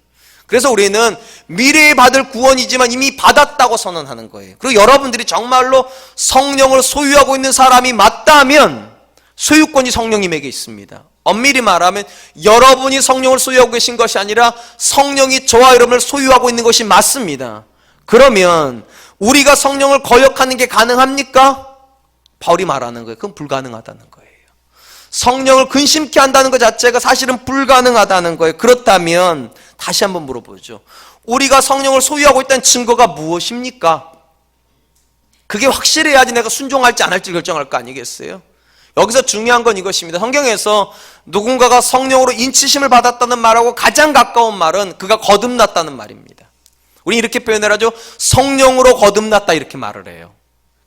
그래서 우리는 미래에 받을 구원이지만 이미 받았다고 선언하는 거예요. 그리고 여러분들이 정말로 성령을 소유하고 있는 사람이 맞다면 소유권이 성령님에게 있습니다. 엄밀히 말하면 여러분이 성령을 소유하고 계신 것이 아니라 성령이 저와 여러분을 소유하고 있는 것이 맞습니다. 그러면 우리가 성령을 거역하는 게 가능합니까? 바울이 말하는 거예요. 그건 불가능하다는 거예요. 성령을 근심케 한다는 것 자체가 사실은 불가능하다는 거예요. 그렇다면 다시 한번 물어보죠. 우리가 성령을 소유하고 있다는 증거가 무엇입니까? 그게 확실해야지 내가 순종할지 안 할지 결정할 거 아니겠어요? 여기서 중요한 건 이것입니다. 성경에서 누군가가 성령으로 인치심을 받았다는 말하고 가장 가까운 말은 그가 거듭났다는 말입니다. 우리 이렇게 표현을 하죠. 성령으로 거듭났다 이렇게 말을 해요.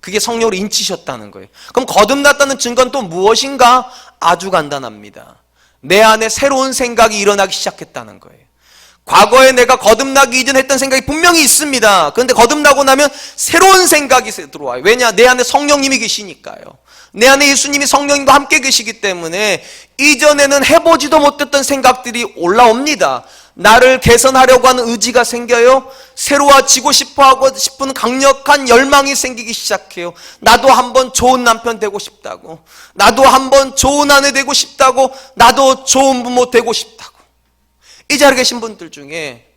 그게 성령으로 인치셨다는 거예요. 그럼 거듭났다는 증거는 또 무엇인가? 아주 간단합니다. 내 안에 새로운 생각이 일어나기 시작했다는 거예요. 과거에 내가 거듭나기 이전에 했던 생각이 분명히 있습니다. 그런데 거듭나고 나면 새로운 생각이 들어와요. 왜냐? 내 안에 성령님이 계시니까요. 내 안에 예수님이 성령님과 함께 계시기 때문에 이전에는 해보지도 못했던 생각들이 올라옵니다. 나를 개선하려고 하는 의지가 생겨요. 새로워지고 싶어하고 싶은 강력한 열망이 생기기 시작해요. 나도 한번 좋은 남편 되고 싶다고, 나도 한번 좋은 아내 되고 싶다고, 나도 좋은 부모 되고 싶다고. 이 자리에 계신 분들 중에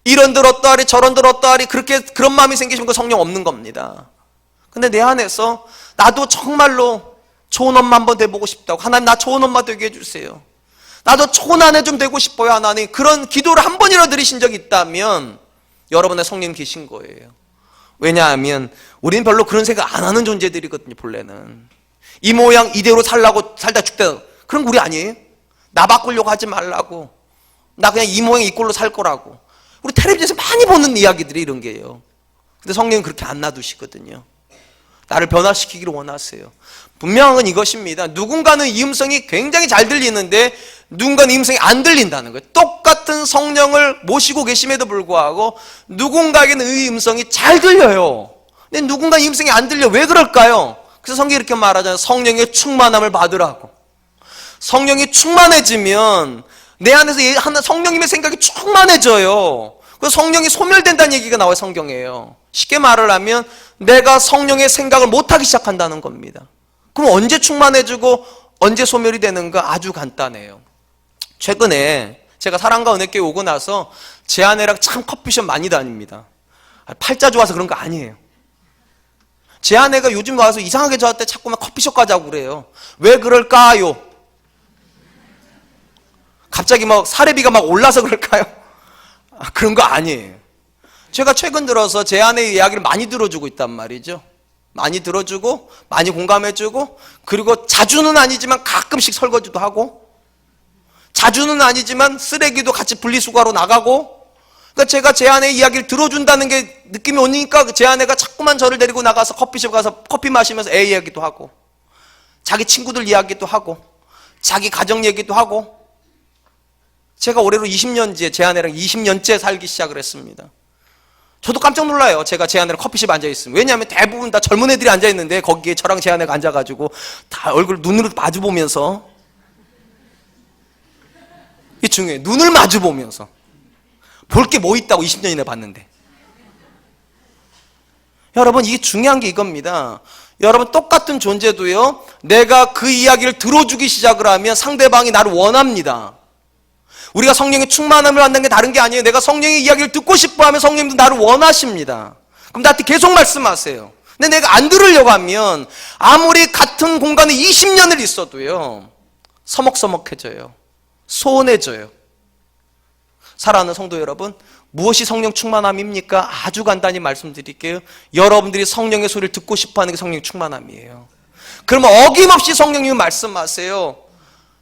이런들 어떠하리 저런들 어떠하리 그런 마음이 생기시면 그 성령 없는 겁니다. 근데 내 안에서 나도 정말로 좋은 엄마 한번 돼보고 싶다고, 하나님 나 좋은 엄마 되게 해주세요, 나도 좋은 아내 좀 되고 싶어요 하나님, 그런 기도를 한 번이라도 드리신 적이 있다면 여러분의 성령 계신 거예요. 왜냐하면 우리는 별로 그런 생각 안 하는 존재들이거든요. 본래는 이 모양 이대로 살다 죽다 그런 거 우리 아니에요. 나 바꾸려고 하지 말라고, 나 그냥 이 모양 이 꼴로 살 거라고. 우리 텔레비전에서 많이 보는 이야기들이 이런 게예요. 근데 성령은 그렇게 안 놔두시거든요. 나를 변화시키기를 원하세요. 분명한 건 이것입니다. 누군가는 이 음성이 굉장히 잘 들리는데 누군가는 이 음성이 안 들린다는 거예요. 똑같은 성령을 모시고 계심에도 불구하고 누군가에게는 이 음성이 잘 들려요. 근데 누군가는 이 음성이 안 들려. 왜 그럴까요? 그래서 성경이 이렇게 말하잖아요. 성령의 충만함을 받으라고. 성령이 충만해지면 내 안에서 성령님의 생각이 충만해져요. 그래서 성령이 소멸된다는 얘기가 나와요. 성경에요. 쉽게 말을 하면 내가 성령의 생각을 못하기 시작한다는 겁니다. 그럼 언제 충만해지고 언제 소멸이 되는가? 아주 간단해요. 최근에 제가 사랑과 은혜교회 오고 나서 제 아내랑 참 커피숍 많이 다닙니다. 팔자 좋아서 그런 거 아니에요. 제 아내가 요즘 와서 이상하게 저한테 자꾸만 커피숍 가자고 그래요. 왜 그럴까요? 갑자기 막 사례비가 막 올라서 그럴까요? 그런 거 아니에요. 제가 최근 들어서 제 아내의 이야기를 많이 들어주고 있단 말이죠. 많이 들어주고 많이 공감해주고, 그리고 자주는 아니지만 가끔씩 설거지도 하고, 자주는 아니지만 쓰레기도 같이 분리수거하러 나가고. 그러니까 제가 제 아내의 이야기를 들어준다는 게 느낌이 오니까 제 아내가 자꾸만 저를 데리고 나가서 커피숍 가서 커피 마시면서 애 이야기도 하고, 자기 친구들 이야기도 하고, 자기 가정 얘기도 하고. 제가 올해로 20년째 제 아내랑 20년째 살기 시작을 했습니다. 저도 깜짝 놀라요. 제가 제 아내랑 커피숍에 앉아있으면. 왜냐하면 대부분 다 젊은 애들이 앉아있는데 거기에 저랑 제 아내가 앉아가지고 다 얼굴 눈으로 마주보면서, 이게 중요해요. 눈을 마주보면서 볼 게 뭐 있다고 20년이나 봤는데. 여러분 이게 중요한 게 이겁니다. 여러분 똑같은 존재도요, 내가 그 이야기를 들어주기 시작을 하면 상대방이 나를 원합니다. 우리가 성령의 충만함을 받는 게 다른 게 아니에요. 내가 성령의 이야기를 듣고 싶어하면 성령님도 나를 원하십니다. 그럼 나한테 계속 말씀하세요. 근데 내가 안 들으려고 하면 아무리 같은 공간에 20년을 있어도요, 서먹서먹해져요. 소원해져요. 사랑하는 성도 여러분, 무엇이 성령 충만함입니까? 아주 간단히 말씀드릴게요. 여러분들이 성령의 소리를 듣고 싶어하는 게 성령 충만함이에요. 그러면 어김없이 성령님이 말씀하세요.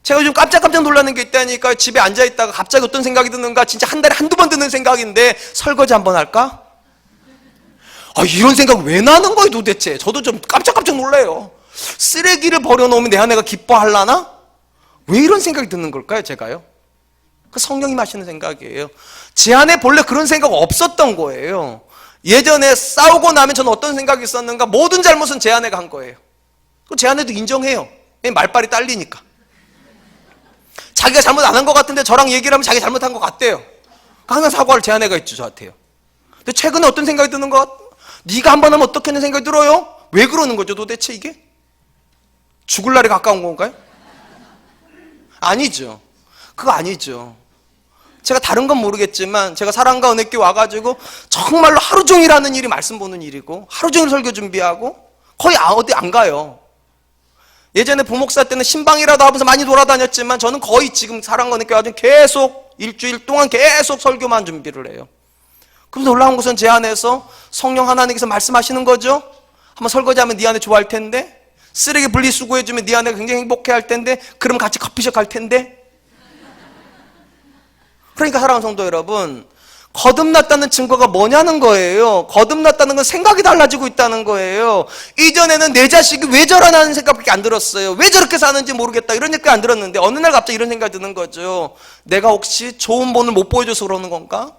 제가 요즘 깜짝깜짝 놀라는 게 있다니까요. 집에 앉아있다가 갑자기 어떤 생각이 드는가, 진짜 한 달에 한두 번 드는 생각인데, 설거지 한번 할까? 이런 생각 왜 나는 거예요 도대체? 저도 좀 깜짝깜짝 놀라요. 쓰레기를 버려놓으면 내 아내가 기뻐하려나? 왜 이런 생각이 드는 걸까요 제가요? 그 성령님 하시는 생각이에요. 제 안에 본래 그런 생각 없었던 거예요. 예전에 싸우고 나면 저는 어떤 생각이 있었는가, 모든 잘못은 제 아내가 한 거예요. 그럼 제 아내도 인정해요. 말빨이 딸리니까. 자기가 잘못 안 한 것 같은데 저랑 얘기를 하면 자기 잘못한 것 같대요. 항상 사과를 제 아내가 했죠 저한테요. 근데 최근에 어떤 생각이 드는 것? 네가 한 번 하면 어떻게 하는 생각이 들어요? 왜 그러는 거죠 도대체 이게? 죽을 날이 가까운 건가요? 아니죠. 그거 아니죠. 제가 다른 건 모르겠지만 제가 사랑과 은혜교회 와가지고 정말로 하루 종일 하는 일이 말씀 보는 일이고, 하루 종일 설교 준비하고, 거의 어디 안 가요. 예전에 부목사 때는 신방이라도 하면서 많이 돌아다녔지만 저는 거의 지금 사랑과 은혜교회 와서 계속 일주일 동안 계속 설교만 준비를 해요. 그럼 놀라운 것은 제 안에서 성령 하나님께서 말씀하시는 거죠. 한번 설거지하면 네 아내 좋아할 텐데, 쓰레기 분리수거해주면 네 아내가 굉장히 행복해할 텐데, 그럼 같이 커피숍 갈 텐데. 그러니까 사랑하는 성도 여러분, 거듭났다는 증거가 뭐냐는 거예요. 거듭났다는 건 생각이 달라지고 있다는 거예요. 이전에는 내 자식이 왜 저러나는 생각밖에 안 들었어요. 왜 저렇게 사는지 모르겠다 이런 생각 안 들었는데 어느 날 갑자기 이런 생각이 드는 거죠. 내가 혹시 좋은 본을 못 보여줘서 그러는 건가?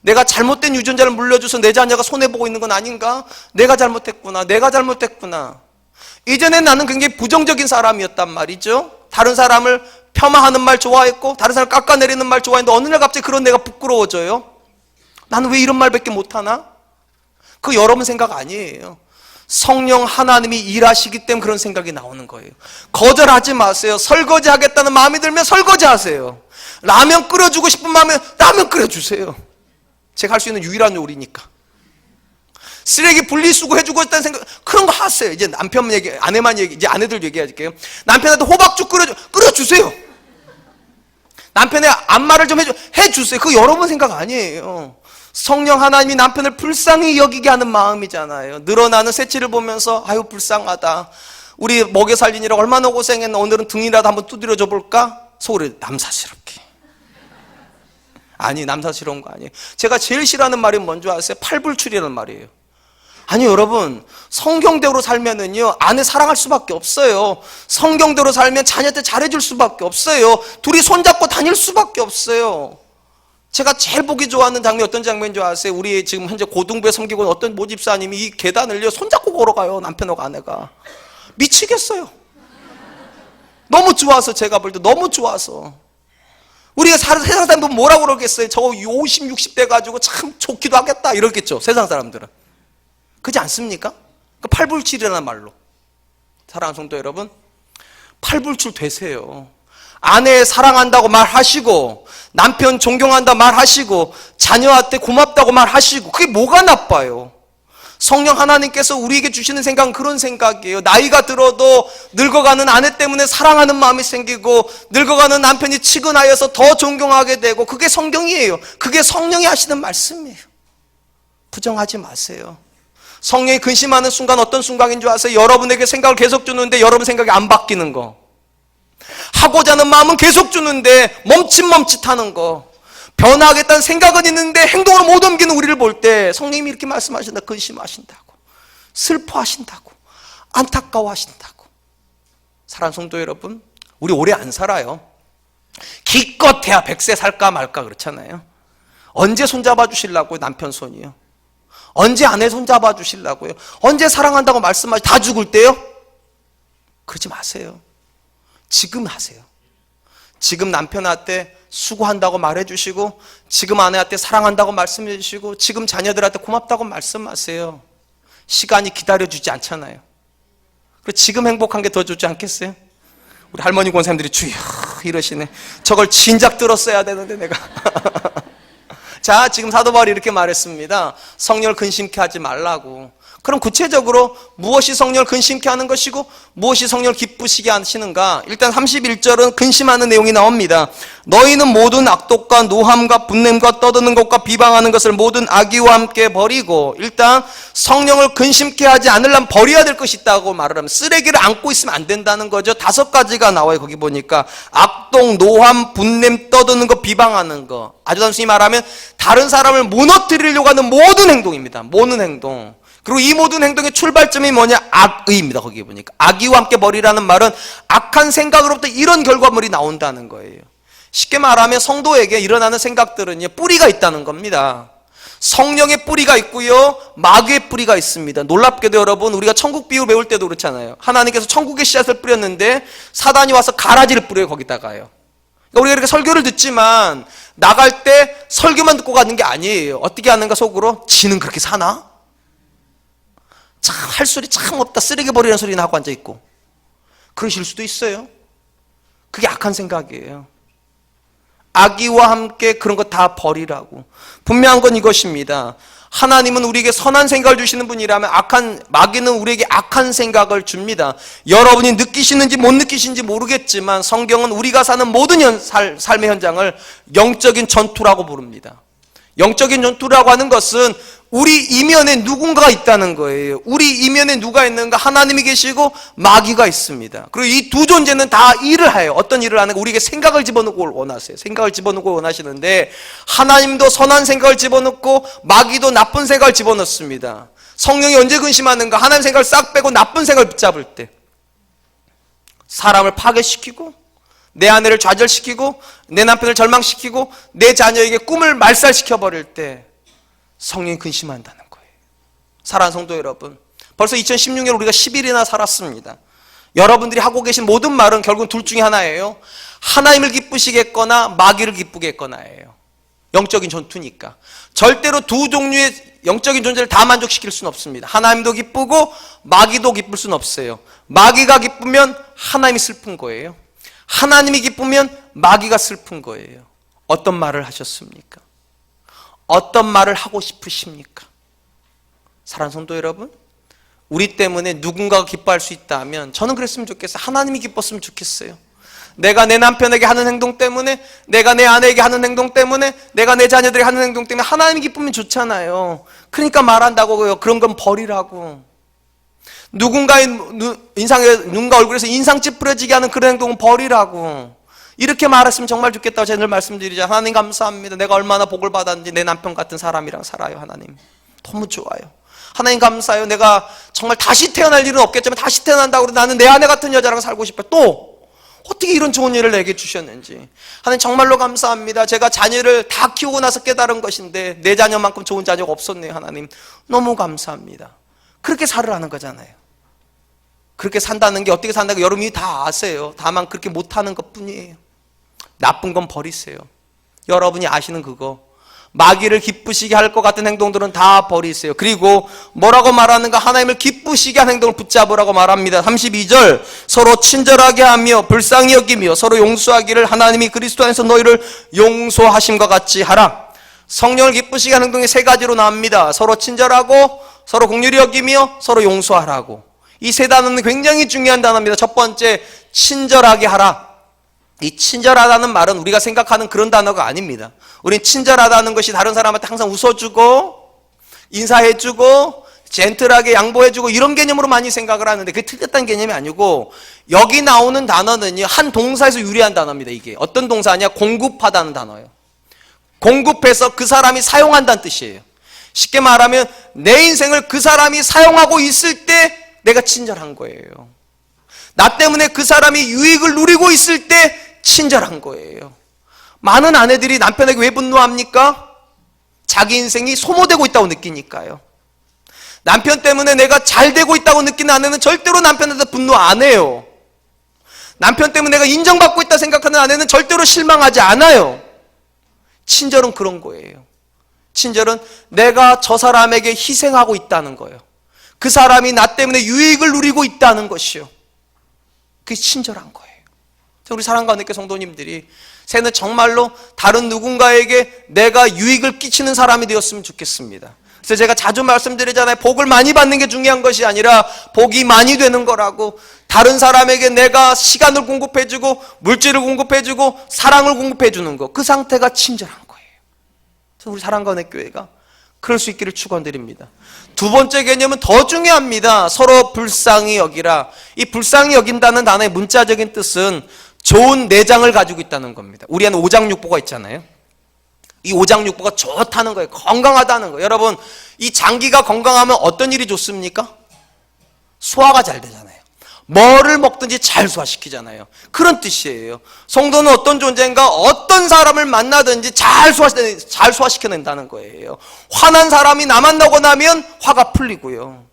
내가 잘못된 유전자를 물려줘서 내 자녀가 손해보고 있는 건 아닌가? 내가 잘못했구나. 내가 잘못했구나. 이전엔 나는 굉장히 부정적인 사람이었단 말이죠. 다른 사람을 폄하하는 말 좋아했고 다른 사람 깎아내리는 말 좋아했는데 어느 날 갑자기 그런 내가 부끄러워져요. 나는 왜 이런 말밖에 못하나? 그거 여러분 생각 아니에요. 성령 하나님이 일하시기 때문에 그런 생각이 나오는 거예요. 거절하지 마세요. 설거지 하겠다는 마음이 들면 설거지 하세요. 라면 끓여주고 싶은 마음에 라면 끓여주세요. 제가 할 수 있는 유일한 요리니까. 쓰레기 분리수거 해주고 싶다는 생각, 그런 거 하세요. 이제 남편 얘기, 아내만 얘기, 이제 아내들 얘기할게요. 남편한테 호박죽 끓여주세요. 남편의 안마를 좀 해주세요. 그거 여러분 생각 아니에요. 성령 하나님이 남편을 불쌍히 여기게 하는 마음이잖아요. 늘어나는 새치를 보면서 아유 불쌍하다. 우리 먹여 살리느라 얼마나 고생했나. 오늘은 등이라도 한번 두드려줘 볼까? 속으로 남사스럽게. 아니 남사스러운 거 아니에요. 제가 제일 싫어하는 말이 뭔지 아세요? 팔불출이라는 말이에요. 아니 여러분 성경대로 살면은요 아내 사랑할 수밖에 없어요. 성경대로 살면 자녀한테 잘해줄 수밖에 없어요. 둘이 손잡고 다닐 수밖에 없어요. 제가 제일 보기 좋아하는 장면이 어떤 장면인 줄 아세요? 우리 지금 현재 고등부에 섬기고 있는 어떤 모집사님이 이 계단을요 손잡고 걸어가요. 남편하고 아내가. 미치겠어요. 너무 좋아서 제가 볼 때 너무 좋아서. 우리가 세상 사람 보면 뭐라고 그러겠어요? 저거 50, 60대 가지고 참 좋기도 하겠다 이러겠죠 세상 사람들은. 그렇지 않습니까? 그 팔불출이라는 말로. 사랑하는 성도 여러분, 팔불출 되세요. 아내 사랑한다고 말하시고 남편 존경한다 말하시고 자녀한테 고맙다고 말하시고 그게 뭐가 나빠요? 성령 하나님께서 우리에게 주시는 생각은 그런 생각이에요. 나이가 들어도 늙어가는 아내 때문에 사랑하는 마음이 생기고 늙어가는 남편이 치근하여서 더 존경하게 되고 그게 성경이에요. 그게 성령이 하시는 말씀이에요. 부정하지 마세요. 성령이 근심하는 순간 어떤 순간인 줄 아세요? 여러분에게 생각을 계속 주는데 여러분 생각이 안 바뀌는 거. 하고자 하는 마음은 계속 주는데 멈칫멈칫하는 거. 변화하겠다는 생각은 있는데 행동으로 못 옮기는 우리를 볼 때 성령님이 이렇게 말씀하신다. 근심하신다고, 슬퍼하신다고, 안타까워하신다고. 사랑하는 성도 여러분, 우리 오래 안 살아요. 기껏해야 100세 살까 말까 그렇잖아요. 언제 손잡아 주시려고요? 남편 손이요. 언제 아내 손잡아 주시려고요? 언제 사랑한다고 말씀하시 다 죽을 때요? 그러지 마세요. 지금 하세요. 지금 남편한테 수고한다고 말해주시고 지금 아내한테 사랑한다고 말씀해 주시고 지금 자녀들한테 고맙다고 말씀하세요. 시간이 기다려주지 않잖아요. 그리고 지금 행복한 게 더 좋지 않겠어요? 우리 할머니 권사님들이 주여 이러시네. 저걸 진작 들었어야 되는데 내가. 자, 지금 사도 바울이 이렇게 말했습니다. 성령을 근심케 하지 말라고. 그럼 구체적으로 무엇이 성령을 근심케 하는 것이고 무엇이 성령을 기쁘시게 하시는가? 일단 31절은 근심하는 내용이 나옵니다. 너희는 모든 악독과 노함과 분냄과 떠드는 것과 비방하는 것을 모든 악의와 함께 버리고, 일단 성령을 근심케 하지 않으려면 버려야 될 것이 있다고 말을 하면 쓰레기를 안고 있으면 안 된다는 거죠. 5가지가 나와요. 거기 보니까 악독, 노함, 분냄, 떠드는 것, 비방하는 것. 아주 단순히 말하면 다른 사람을 무너뜨리려고 하는 모든 행동입니다. 모든 행동. 그리고 이 모든 행동의 출발점이 뭐냐? 악의입니다. 거기에 보니까 악의와 함께 버리라는 말은 악한 생각으로부터 이런 결과물이 나온다는 거예요. 쉽게 말하면 성도에게 일어나는 생각들은 뿌리가 있다는 겁니다. 성령의 뿌리가 있고요, 마귀의 뿌리가 있습니다. 놀랍게도 여러분, 우리가 천국 비유 배울 때도 그렇잖아요. 하나님께서 천국의 씨앗을 뿌렸는데 사단이 와서 가라지를 뿌려요. 거기다가요. 그러니까 우리가 이렇게 설교를 듣지만 나갈 때 설교만 듣고 가는 게 아니에요. 어떻게 하는가? 속으로 지는 그렇게 사나? 참 할 소리 참 없다. 쓰레기 버리는 소리나 하고 앉아있고. 그러실 수도 있어요. 그게 악한 생각이에요. 악의와 함께 그런 거 다 버리라고. 분명한 건 이것입니다. 하나님은 우리에게 선한 생각을 주시는 분이라면 마귀는 우리에게 악한 생각을 줍니다. 여러분이 느끼시는지 못 느끼시는지 모르겠지만 성경은 우리가 사는 모든 삶의 현장을 영적인 전투라고 부릅니다. 영적인 전투라고 하는 것은 우리 이면에 누군가가 있다는 거예요. 우리 이면에 누가 있는가? 하나님이 계시고 마귀가 있습니다. 그리고 이 두 존재는 다 일을 해요. 어떤 일을 하는가? 우리에게 생각을 집어넣고 원하세요. 생각을 집어넣고 원하시는데 하나님도 선한 생각을 집어넣고 마귀도 나쁜 생각을 집어넣습니다. 성령이 언제 근심하는가? 하나님 생각을 싹 빼고 나쁜 생각을 붙잡을 때. 사람을 파괴시키고 내 아내를 좌절시키고 내 남편을 절망시키고 내 자녀에게 꿈을 말살시켜버릴 때 성령이 근심한다는 거예요. 사랑하는 성도 여러분, 벌써 2016년 우리가 10일이나 살았습니다. 여러분들이 하고 계신 모든 말은 결국 둘 중에 하나예요. 하나님을 기쁘시겠거나 마귀를 기쁘겠거나예요. 영적인 전투니까. 절대로 두 종류의 영적인 존재를 다 만족시킬 수는 없습니다. 하나님도 기쁘고 마귀도 기쁠 수는 없어요. 마귀가 기쁘면 하나님이 슬픈 거예요. 하나님이 기쁘면 마귀가 슬픈 거예요. 어떤 말을 하셨습니까? 어떤 말을 하고 싶으십니까? 사랑하는 성도 여러분, 우리 때문에 누군가가 기뻐할 수 있다면 저는 그랬으면 좋겠어요. 하나님이 기뻤으면 좋겠어요. 내가 내 남편에게 하는 행동 때문에, 내가 내 아내에게 하는 행동 때문에, 내가 내 자녀들에게 하는 행동 때문에 하나님이 기쁘면 좋잖아요. 그러니까 말한다고요. 그런 건 버리라고. 누군가의 눈과 얼굴에서 인상 찌푸려지게 하는 그런 행동은 버리라고. 이렇게 말했으면 정말 좋겠다고 제가 늘 말씀드리죠. 하나님 감사합니다. 내가 얼마나 복을 받았는지 내 남편 같은 사람이랑 살아요. 하나님 너무 좋아요. 하나님 감사해요. 내가 정말 다시 태어날 일은 없겠지만 다시 태어난다고 나는 내 아내 같은 여자랑 살고 싶어요. 또 어떻게 이런 좋은 일을 내게 주셨는지 하나님 정말로 감사합니다. 제가 자녀를 다 키우고 나서 깨달은 것인데 내 자녀만큼 좋은 자녀가 없었네요. 하나님 너무 감사합니다. 그렇게 살으라는 거잖아요. 그렇게 산다는 게 어떻게 산다는 게 여러분이 다 아세요. 다만 그렇게 못하는 것뿐이에요. 나쁜 건 버리세요. 여러분이 아시는 그거. 마귀를 기쁘시게 할 것 같은 행동들은 다 버리세요. 그리고 뭐라고 말하는가? 하나님을 기쁘시게 하는 행동을 붙잡으라고 말합니다. 32절 서로 친절하게 하며 불쌍히 여기며 서로 용서하기를 하나님이 그리스도 안에서 너희를 용서하심과 같이 하라. 성령을 기쁘시게 하는 행동이 세 가지로 나옵니다. 서로 친절하고 서로 긍휼히 여기며 서로 용서하라고. 이 세 단어는 굉장히 중요한 단어입니다. 첫 번째, 친절하게 하라. 이 친절하다는 말은 우리가 생각하는 그런 단어가 아닙니다. 우린 친절하다는 것이 다른 사람한테 항상 웃어주고 인사해주고 젠틀하게 양보해주고 이런 개념으로 많이 생각을 하는데 그게 틀렸다는 개념이 아니고 여기 나오는 단어는요, 한 동사에서 유래한 단어입니다. 이게 어떤 동사냐? 공급하다는 단어예요. 공급해서 그 사람이 사용한다는 뜻이에요. 쉽게 말하면 내 인생을 그 사람이 사용하고 있을 때 내가 친절한 거예요. 나 때문에 그 사람이 유익을 누리고 있을 때 친절한 거예요. 많은 아내들이 남편에게 왜 분노합니까? 자기 인생이 소모되고 있다고 느끼니까요. 남편 때문에 내가 잘 되고 있다고 느끼는 아내는 절대로 남편한테 분노 안 해요. 남편 때문에 내가 인정받고 있다 생각하는 아내는 절대로 실망하지 않아요. 친절은 그런 거예요. 친절은 내가 저 사람에게 희생하고 있다는 거예요. 그 사람이 나 때문에 유익을 누리고 있다는 것이요. 그게 친절한 거예요. 우리 사랑과 은혜교회 성도님들이 새해는 정말로 다른 누군가에게 내가 유익을 끼치는 사람이 되었으면 좋겠습니다. 그래서 제가 자주 말씀드리잖아요. 복을 많이 받는 게 중요한 것이 아니라 복이 많이 되는 거라고. 다른 사람에게 내가 시간을 공급해주고 물질을 공급해주고 사랑을 공급해주는 거, 그 상태가 친절한 거예요. 그래서 우리 사랑과 은혜교회가 그럴 수 있기를 축원드립니다. 두 번째 개념은 더 중요합니다. 서로 불쌍히 여기라. 이 불쌍히 여긴다는 단어의 문자적인 뜻은 좋은 내장을 가지고 있다는 겁니다. 우리 안에 오장육부가 있잖아요. 이 오장육부가 좋다는 거예요. 건강하다는 거예요. 여러분, 이 장기가 건강하면 어떤 일이 좋습니까? 소화가 잘 되잖아요. 뭐를 먹든지 잘 소화시키잖아요. 그런 뜻이에요. 성도는 어떤 존재인가? 어떤 사람을 만나든지 잘 소화시켜낸다는 거예요. 화난 사람이 나 만나고 나면 화가 풀리고요.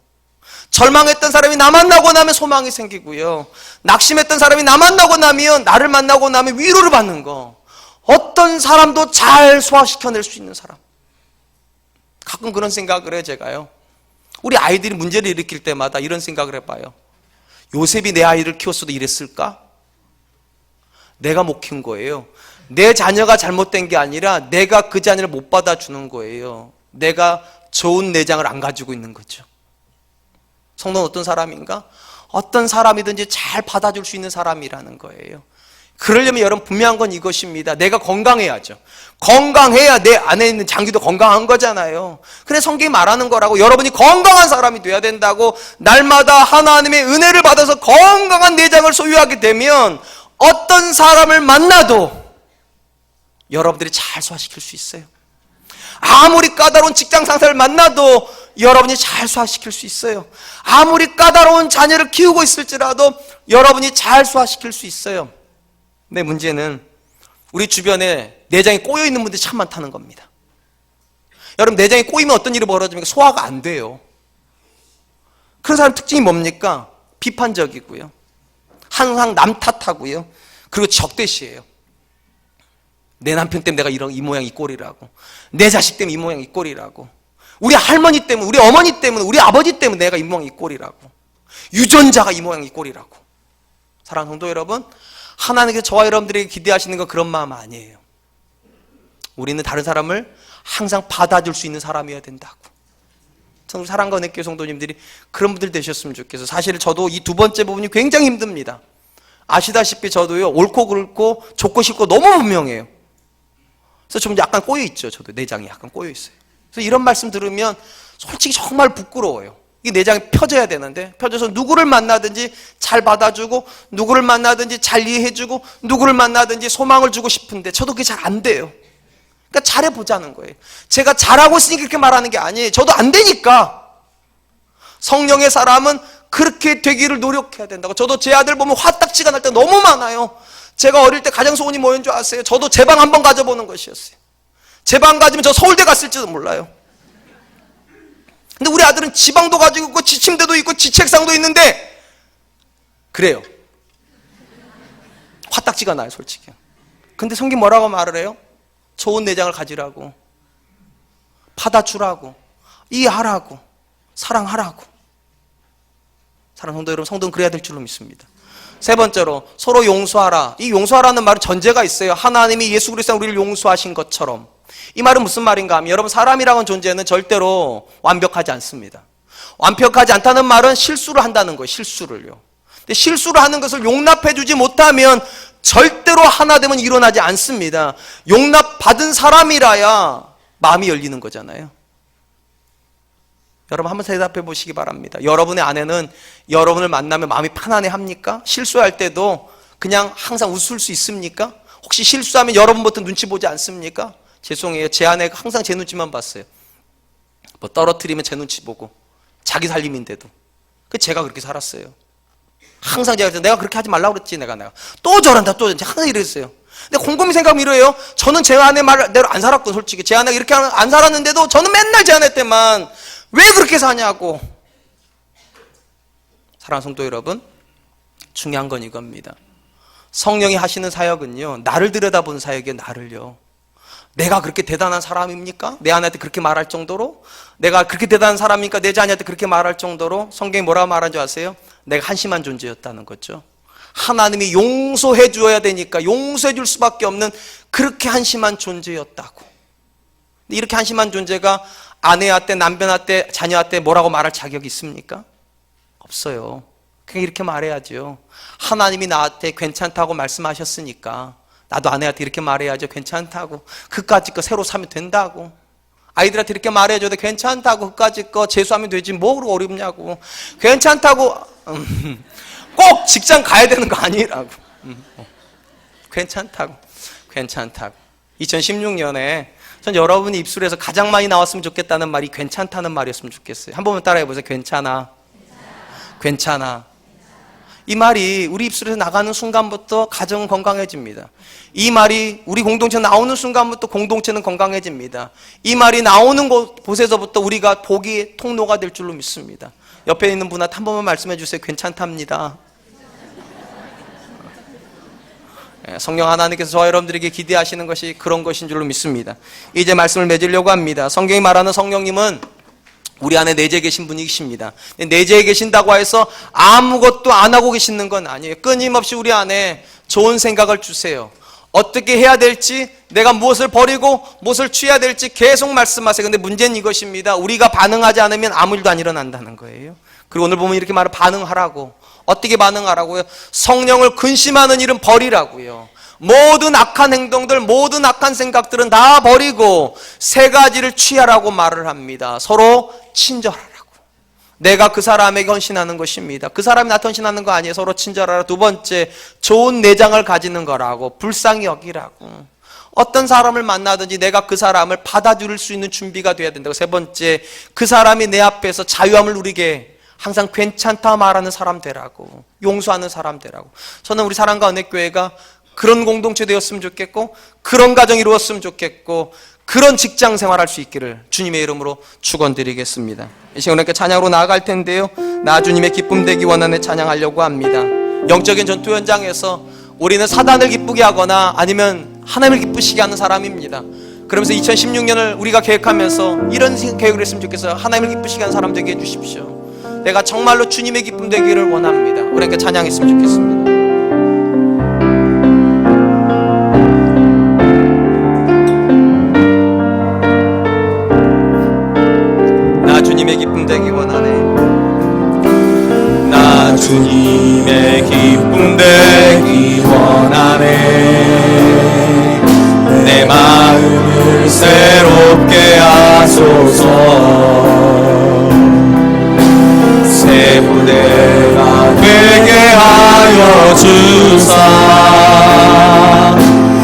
절망했던 사람이 나 만나고 나면 소망이 생기고요. 낙심했던 사람이 나 만나고 나면, 나를 만나고 나면 위로를 받는 거. 어떤 사람도 잘 소화시켜낼 수 있는 사람. 가끔 그런 생각을 해요, 제가요. 우리 아이들이 문제를 일으킬 때마다 이런 생각을 해봐요. 요셉이 내 아이를 키웠어도 이랬을까? 내가 못 키운 거예요. 내 자녀가 잘못된 게 아니라 내가 그 자녀를 못 받아주는 거예요. 내가 좋은 내장을 안 가지고 있는 거죠. 성도는 어떤 사람인가? 어떤 사람이든지 잘 받아줄 수 있는 사람이라는 거예요. 그러려면 여러분 분명한 건 이것입니다. 내가 건강해야죠. 건강해야 내 안에 있는 장기도 건강한 거잖아요. 그래 성경이 말하는 거라고. 여러분이 건강한 사람이 돼야 된다고. 날마다 하나님의 은혜를 받아서 건강한 내장을 소유하게 되면 어떤 사람을 만나도 여러분들이 잘 소화시킬 수 있어요. 아무리 까다로운 직장 상사를 만나도 여러분이 잘 소화시킬 수 있어요. 아무리 까다로운 자녀를 키우고 있을지라도 여러분이 잘 소화시킬 수 있어요. 근데 문제는 우리 주변에 내장이 꼬여있는 분들이 참 많다는 겁니다. 여러분, 내장이 꼬이면 어떤 일이 벌어집니까? 소화가 안 돼요. 그런 사람 특징이 뭡니까? 비판적이고요, 항상 남 탓하고요, 그리고 적대시해요. 내 남편 때문에 내가 이 모양 이 꼴이라고, 내 자식 때문에 이 모양 이 꼴이라고, 우리 할머니 때문에, 우리 어머니 때문에, 우리 아버지 때문에 내가 이 모양 이 꼴이라고, 유전자가 이 모양 이 꼴이라고. 사랑하는 성도 여러분, 하나님께서 저와 여러분들에게 기대하시는 건 그런 마음 아니에요. 우리는 다른 사람을 항상 받아줄 수 있는 사람이어야 된다고. 저는 사랑과 은혜교회 성도님들이 그런 분들 되셨으면 좋겠어요. 사실 저도 이 두 번째 부분이 굉장히 힘듭니다. 아시다시피 저도요, 옳고 그렇고 좋고 싫고 너무 분명해요. 그래서 좀 약간 꼬여있죠. 저도 내장이 약간 꼬여있어요. 그래서 이런 말씀 들으면 솔직히 정말 부끄러워요. 이 내장이 펴져야 되는데, 펴져서 누구를 만나든지 잘 받아주고, 누구를 만나든지 잘 이해해주고, 누구를 만나든지 소망을 주고 싶은데 저도 그게 잘 안 돼요. 그러니까 잘해보자는 거예요. 제가 잘하고 있으니까 그렇게 말하는 게 아니에요. 저도 안 되니까. 성령의 사람은 그렇게 되기를 노력해야 된다고. 저도 제 아들 보면 화딱지가 날 때 너무 많아요. 제가 어릴 때 가장 소원이 뭐였는 줄 아세요? 저도 제 방 한번 가져보는 것이었어요. 제 방 가지면 저 서울대 갔을지도 몰라요. 근데 우리 아들은 지방도 가지고 있고 지 침대도 있고 지 책상도 있는데 그래요. 화딱지가 나요, 솔직히. 근데 성경 뭐라고 말을 해요? 좋은 내장을 가지라고, 받아주라고, 이해하라고, 사랑하라고. 사랑하는 성도 여러분, 성도는 그래야 될 줄로 믿습니다. 세 번째로, 서로 용서하라. 이 용서하라는 말은 전제가 있어요. 하나님이 예수 그리스도로 우리를 용서하신 것처럼. 이 말은 무슨 말인가 하면, 여러분, 사람이라는 존재는 절대로 완벽하지 않습니다. 완벽하지 않다는 말은 실수를 한다는 거예요. 실수를요. 근데 실수를 하는 것을 용납해주지 못하면 절대로 하나됨은 일어나지 않습니다. 용납받은 사람이라야 마음이 열리는 거잖아요. 여러분 한번 대답해 보시기 바랍니다. 여러분의 아내는 여러분을 만나면 마음이 편안해 합니까? 실수할 때도 그냥 항상 웃을 수 있습니까? 혹시 실수하면 여러분부터 눈치 보지 않습니까? 죄송해요. 제 아내가 항상 제 눈치만 봤어요. 뭐 떨어뜨리면 제 눈치 보고, 자기 살림인데도. 제가 그렇게 살았어요. 항상 내가 그렇게 하지 말라고 그랬지, 내가. 또 저런다, 또 저런다. 항상 이랬어요. 근데 곰곰이 생각하면 이래요. 저는 제 아내 말대로 안 살았고, 솔직히. 제 아내가 이렇게 안 살았는데도 저는 맨날 제 아내 때만 왜 그렇게 사냐고. 사랑하는 성도 여러분, 중요한 건 이겁니다. 성령이 하시는 사역은요, 나를 들여다보는 사역이에요, 나를요. 내가 그렇게 대단한 사람입니까? 내 아내한테 그렇게 말할 정도로? 내가 그렇게 대단한 사람입니까? 내 자녀한테 그렇게 말할 정도로? 성경이 뭐라고 말하는 줄 아세요? 내가 한심한 존재였다는 거죠. 하나님이 용서해 주어야 되니까 용서해 줄 수밖에 없는 그렇게 한심한 존재였다고. 이렇게 한심한 존재가 아내한테, 남편한테, 자녀한테 뭐라고 말할 자격이 있습니까? 없어요. 그냥 이렇게 말해야죠. 하나님이 나한테 괜찮다고 말씀하셨으니까 나도 아내한테 이렇게 말해야죠. 괜찮다고. 그까짓 거 새로 사면 된다고. 아이들한테 이렇게 말해줘도 괜찮다고. 그까짓 거 재수하면 되지 뭐 그렇게 어렵냐고. 괜찮다고. 꼭 직장 가야 되는 거 아니라고. 괜찮다고. 괜찮다고. 2016년에 전 여러분이 입술에서 가장 많이 나왔으면 좋겠다는 말이 괜찮다는 말이었으면 좋겠어요. 한 번만 따라해 보세요. 괜찮아. 괜찮아. 이 말이 우리 입술에서 나가는 순간부터 가정은 건강해집니다. 이 말이 우리 공동체 나오는 순간부터 공동체는 건강해집니다. 이 말이 나오는 곳에서부터 우리가 복의 통로가 될 줄로 믿습니다. 옆에 있는 분한테 한 번만 말씀해 주세요. 괜찮답니다. 성령 하나님께서 저와 여러분들에게 기대하시는 것이 그런 것인 줄로 믿습니다. 이제 말씀을 맺으려고 합니다. 성경이 말하는 성령님은 우리 안에 내재해 계신 분이십니다. 내재해 계신다고 해서 아무것도 안 하고 계시는 건 아니에요. 끊임없이 우리 안에 좋은 생각을 주세요. 어떻게 해야 될지, 내가 무엇을 버리고 무엇을 취해야 될지 계속 말씀하세요. 근데 문제는 이것입니다. 우리가 반응하지 않으면 아무 일도 안 일어난다는 거예요. 그리고 오늘 보면 이렇게 말을 반응하라고. 어떻게 반응하라고요? 성령을 근심하는 일은 버리라고요. 모든 악한 행동들, 모든 악한 생각들은 다 버리고 세 가지를 취하라고 말을 합니다. 서로 친절하라고. 내가 그 사람에게 헌신하는 것입니다. 그 사람이 나한테 헌신하는 거 아니에요. 서로 친절하라. 두 번째, 좋은 내장을 가지는 거라고. 불쌍히 여기라고. 어떤 사람을 만나든지 내가 그 사람을 받아줄 수 있는 준비가 돼야 된다고. 세 번째, 그 사람이 내 앞에서 자유함을 누리게 항상 괜찮다 말하는 사람 되라고. 용서하는 사람 되라고. 저는 우리 사랑과 은혜교회가 그런 공동체 되었으면 좋겠고, 그런 가정이 이루었으면 좋겠고, 그런 직장 생활할 수 있기를 주님의 이름으로 축원드리겠습니다. 이 시간 이렇게 찬양으로 나아갈 텐데요, 나 주님의 기쁨 되기 원하는 찬양하려고 합니다. 영적인 전투 현장에서 우리는 사단을 기쁘게 하거나 아니면 하나님을 기쁘시게 하는 사람입니다. 그러면서 2016년을 우리가 계획하면서 이런 계획을 했으면 좋겠어요. 하나님을 기쁘시게 하는 사람 되게 해주십시오. 내가 정말로 주님의 기쁨 되기를 원합니다. 우리 함께 찬양했으면 좋겠습니다. 나 주님의 기쁨 되기 원하네. 나 주님의 기쁨 되기 원하네. 내 마음을 새롭게 하소서. 새 부대가 되게 하여 주사.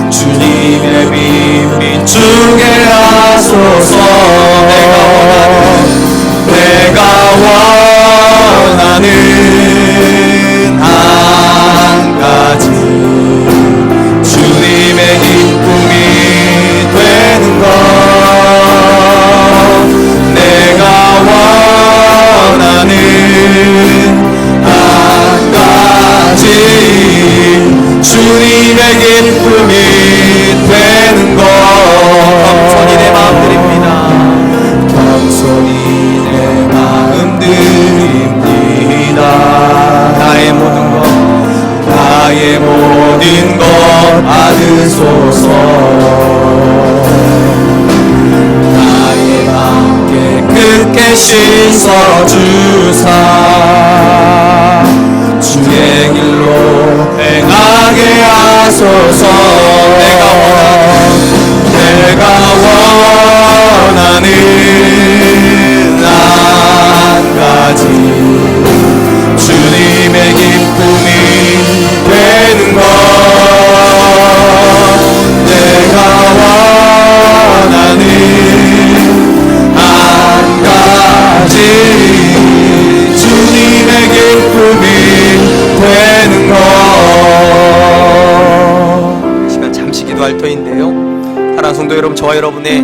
주님의 빛 비추게 하소서. 내가 원하는 한 가지, 주님의 기쁨이 되는 것. 내가 원하는 한 가지, 주님의 기쁨이 되는 것. 겸손히 내 마음 드립니다. 겸손히 내 마음 드립니다. 나의 모든 것, 나의 모든 것 받으소서. 나의 마음 깨끗게 씻어주사. 주의 길로 행하게 하소서. 내가 원하는 한 가지, 주님의 기쁨이 되는 것. 내가 원하는 한 가지, 주님의 기쁨이 되는 것. 이 시간 잠시 기도할 터인데요, 사랑하는 성도 여러분, 저와 여러분의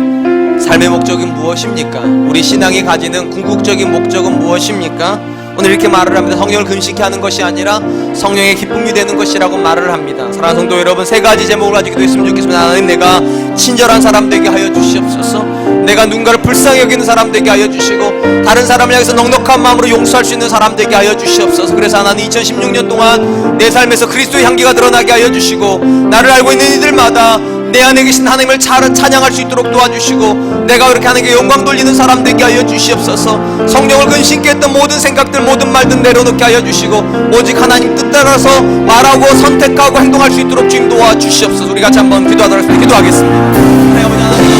삶의 목적은 무엇입니까? 우리 신앙이 가지는 궁극적인 목적은 무엇입니까? 오늘 이렇게 말을 합니다. 성령을 금식케 하는 것이 아니라 성령의 기쁨이 되는 것이라고 말을 합니다. 사랑하는 성도 여러분, 세 가지 제목을 가지고 기도했으면 좋겠습니다. 하나님, 내가 친절한 사람 되게 하여 주시옵소서. 내가 누군가를 불쌍히 여기는 사람 되게 하여 주시고, 다른 사람을 향해서 넉넉한 마음으로 용서할 수 있는 사람 되게 하여 주시옵소서. 그래서 하나님, 2016년 동안 내 삶에서 그리스도의 향기가 드러나게 하여 주시고, 나를 알고 있는 이들마다 내 안에 계신 하나님을 찬양할 수 있도록 도와주시고, 내가 그렇게 하나님께 영광 돌리는 사람 되게 하여 주시옵소서. 성령을 근심케 했던 모든 생각들, 모든 말들 내려놓게 하여 주시고, 오직 하나님 뜻 따라서 말하고 선택하고 행동할 수 있도록 주님 도와주시옵소서. 우리 같이 한번 기도하도록 하겠습니다. 기도하겠습니다. 하나님,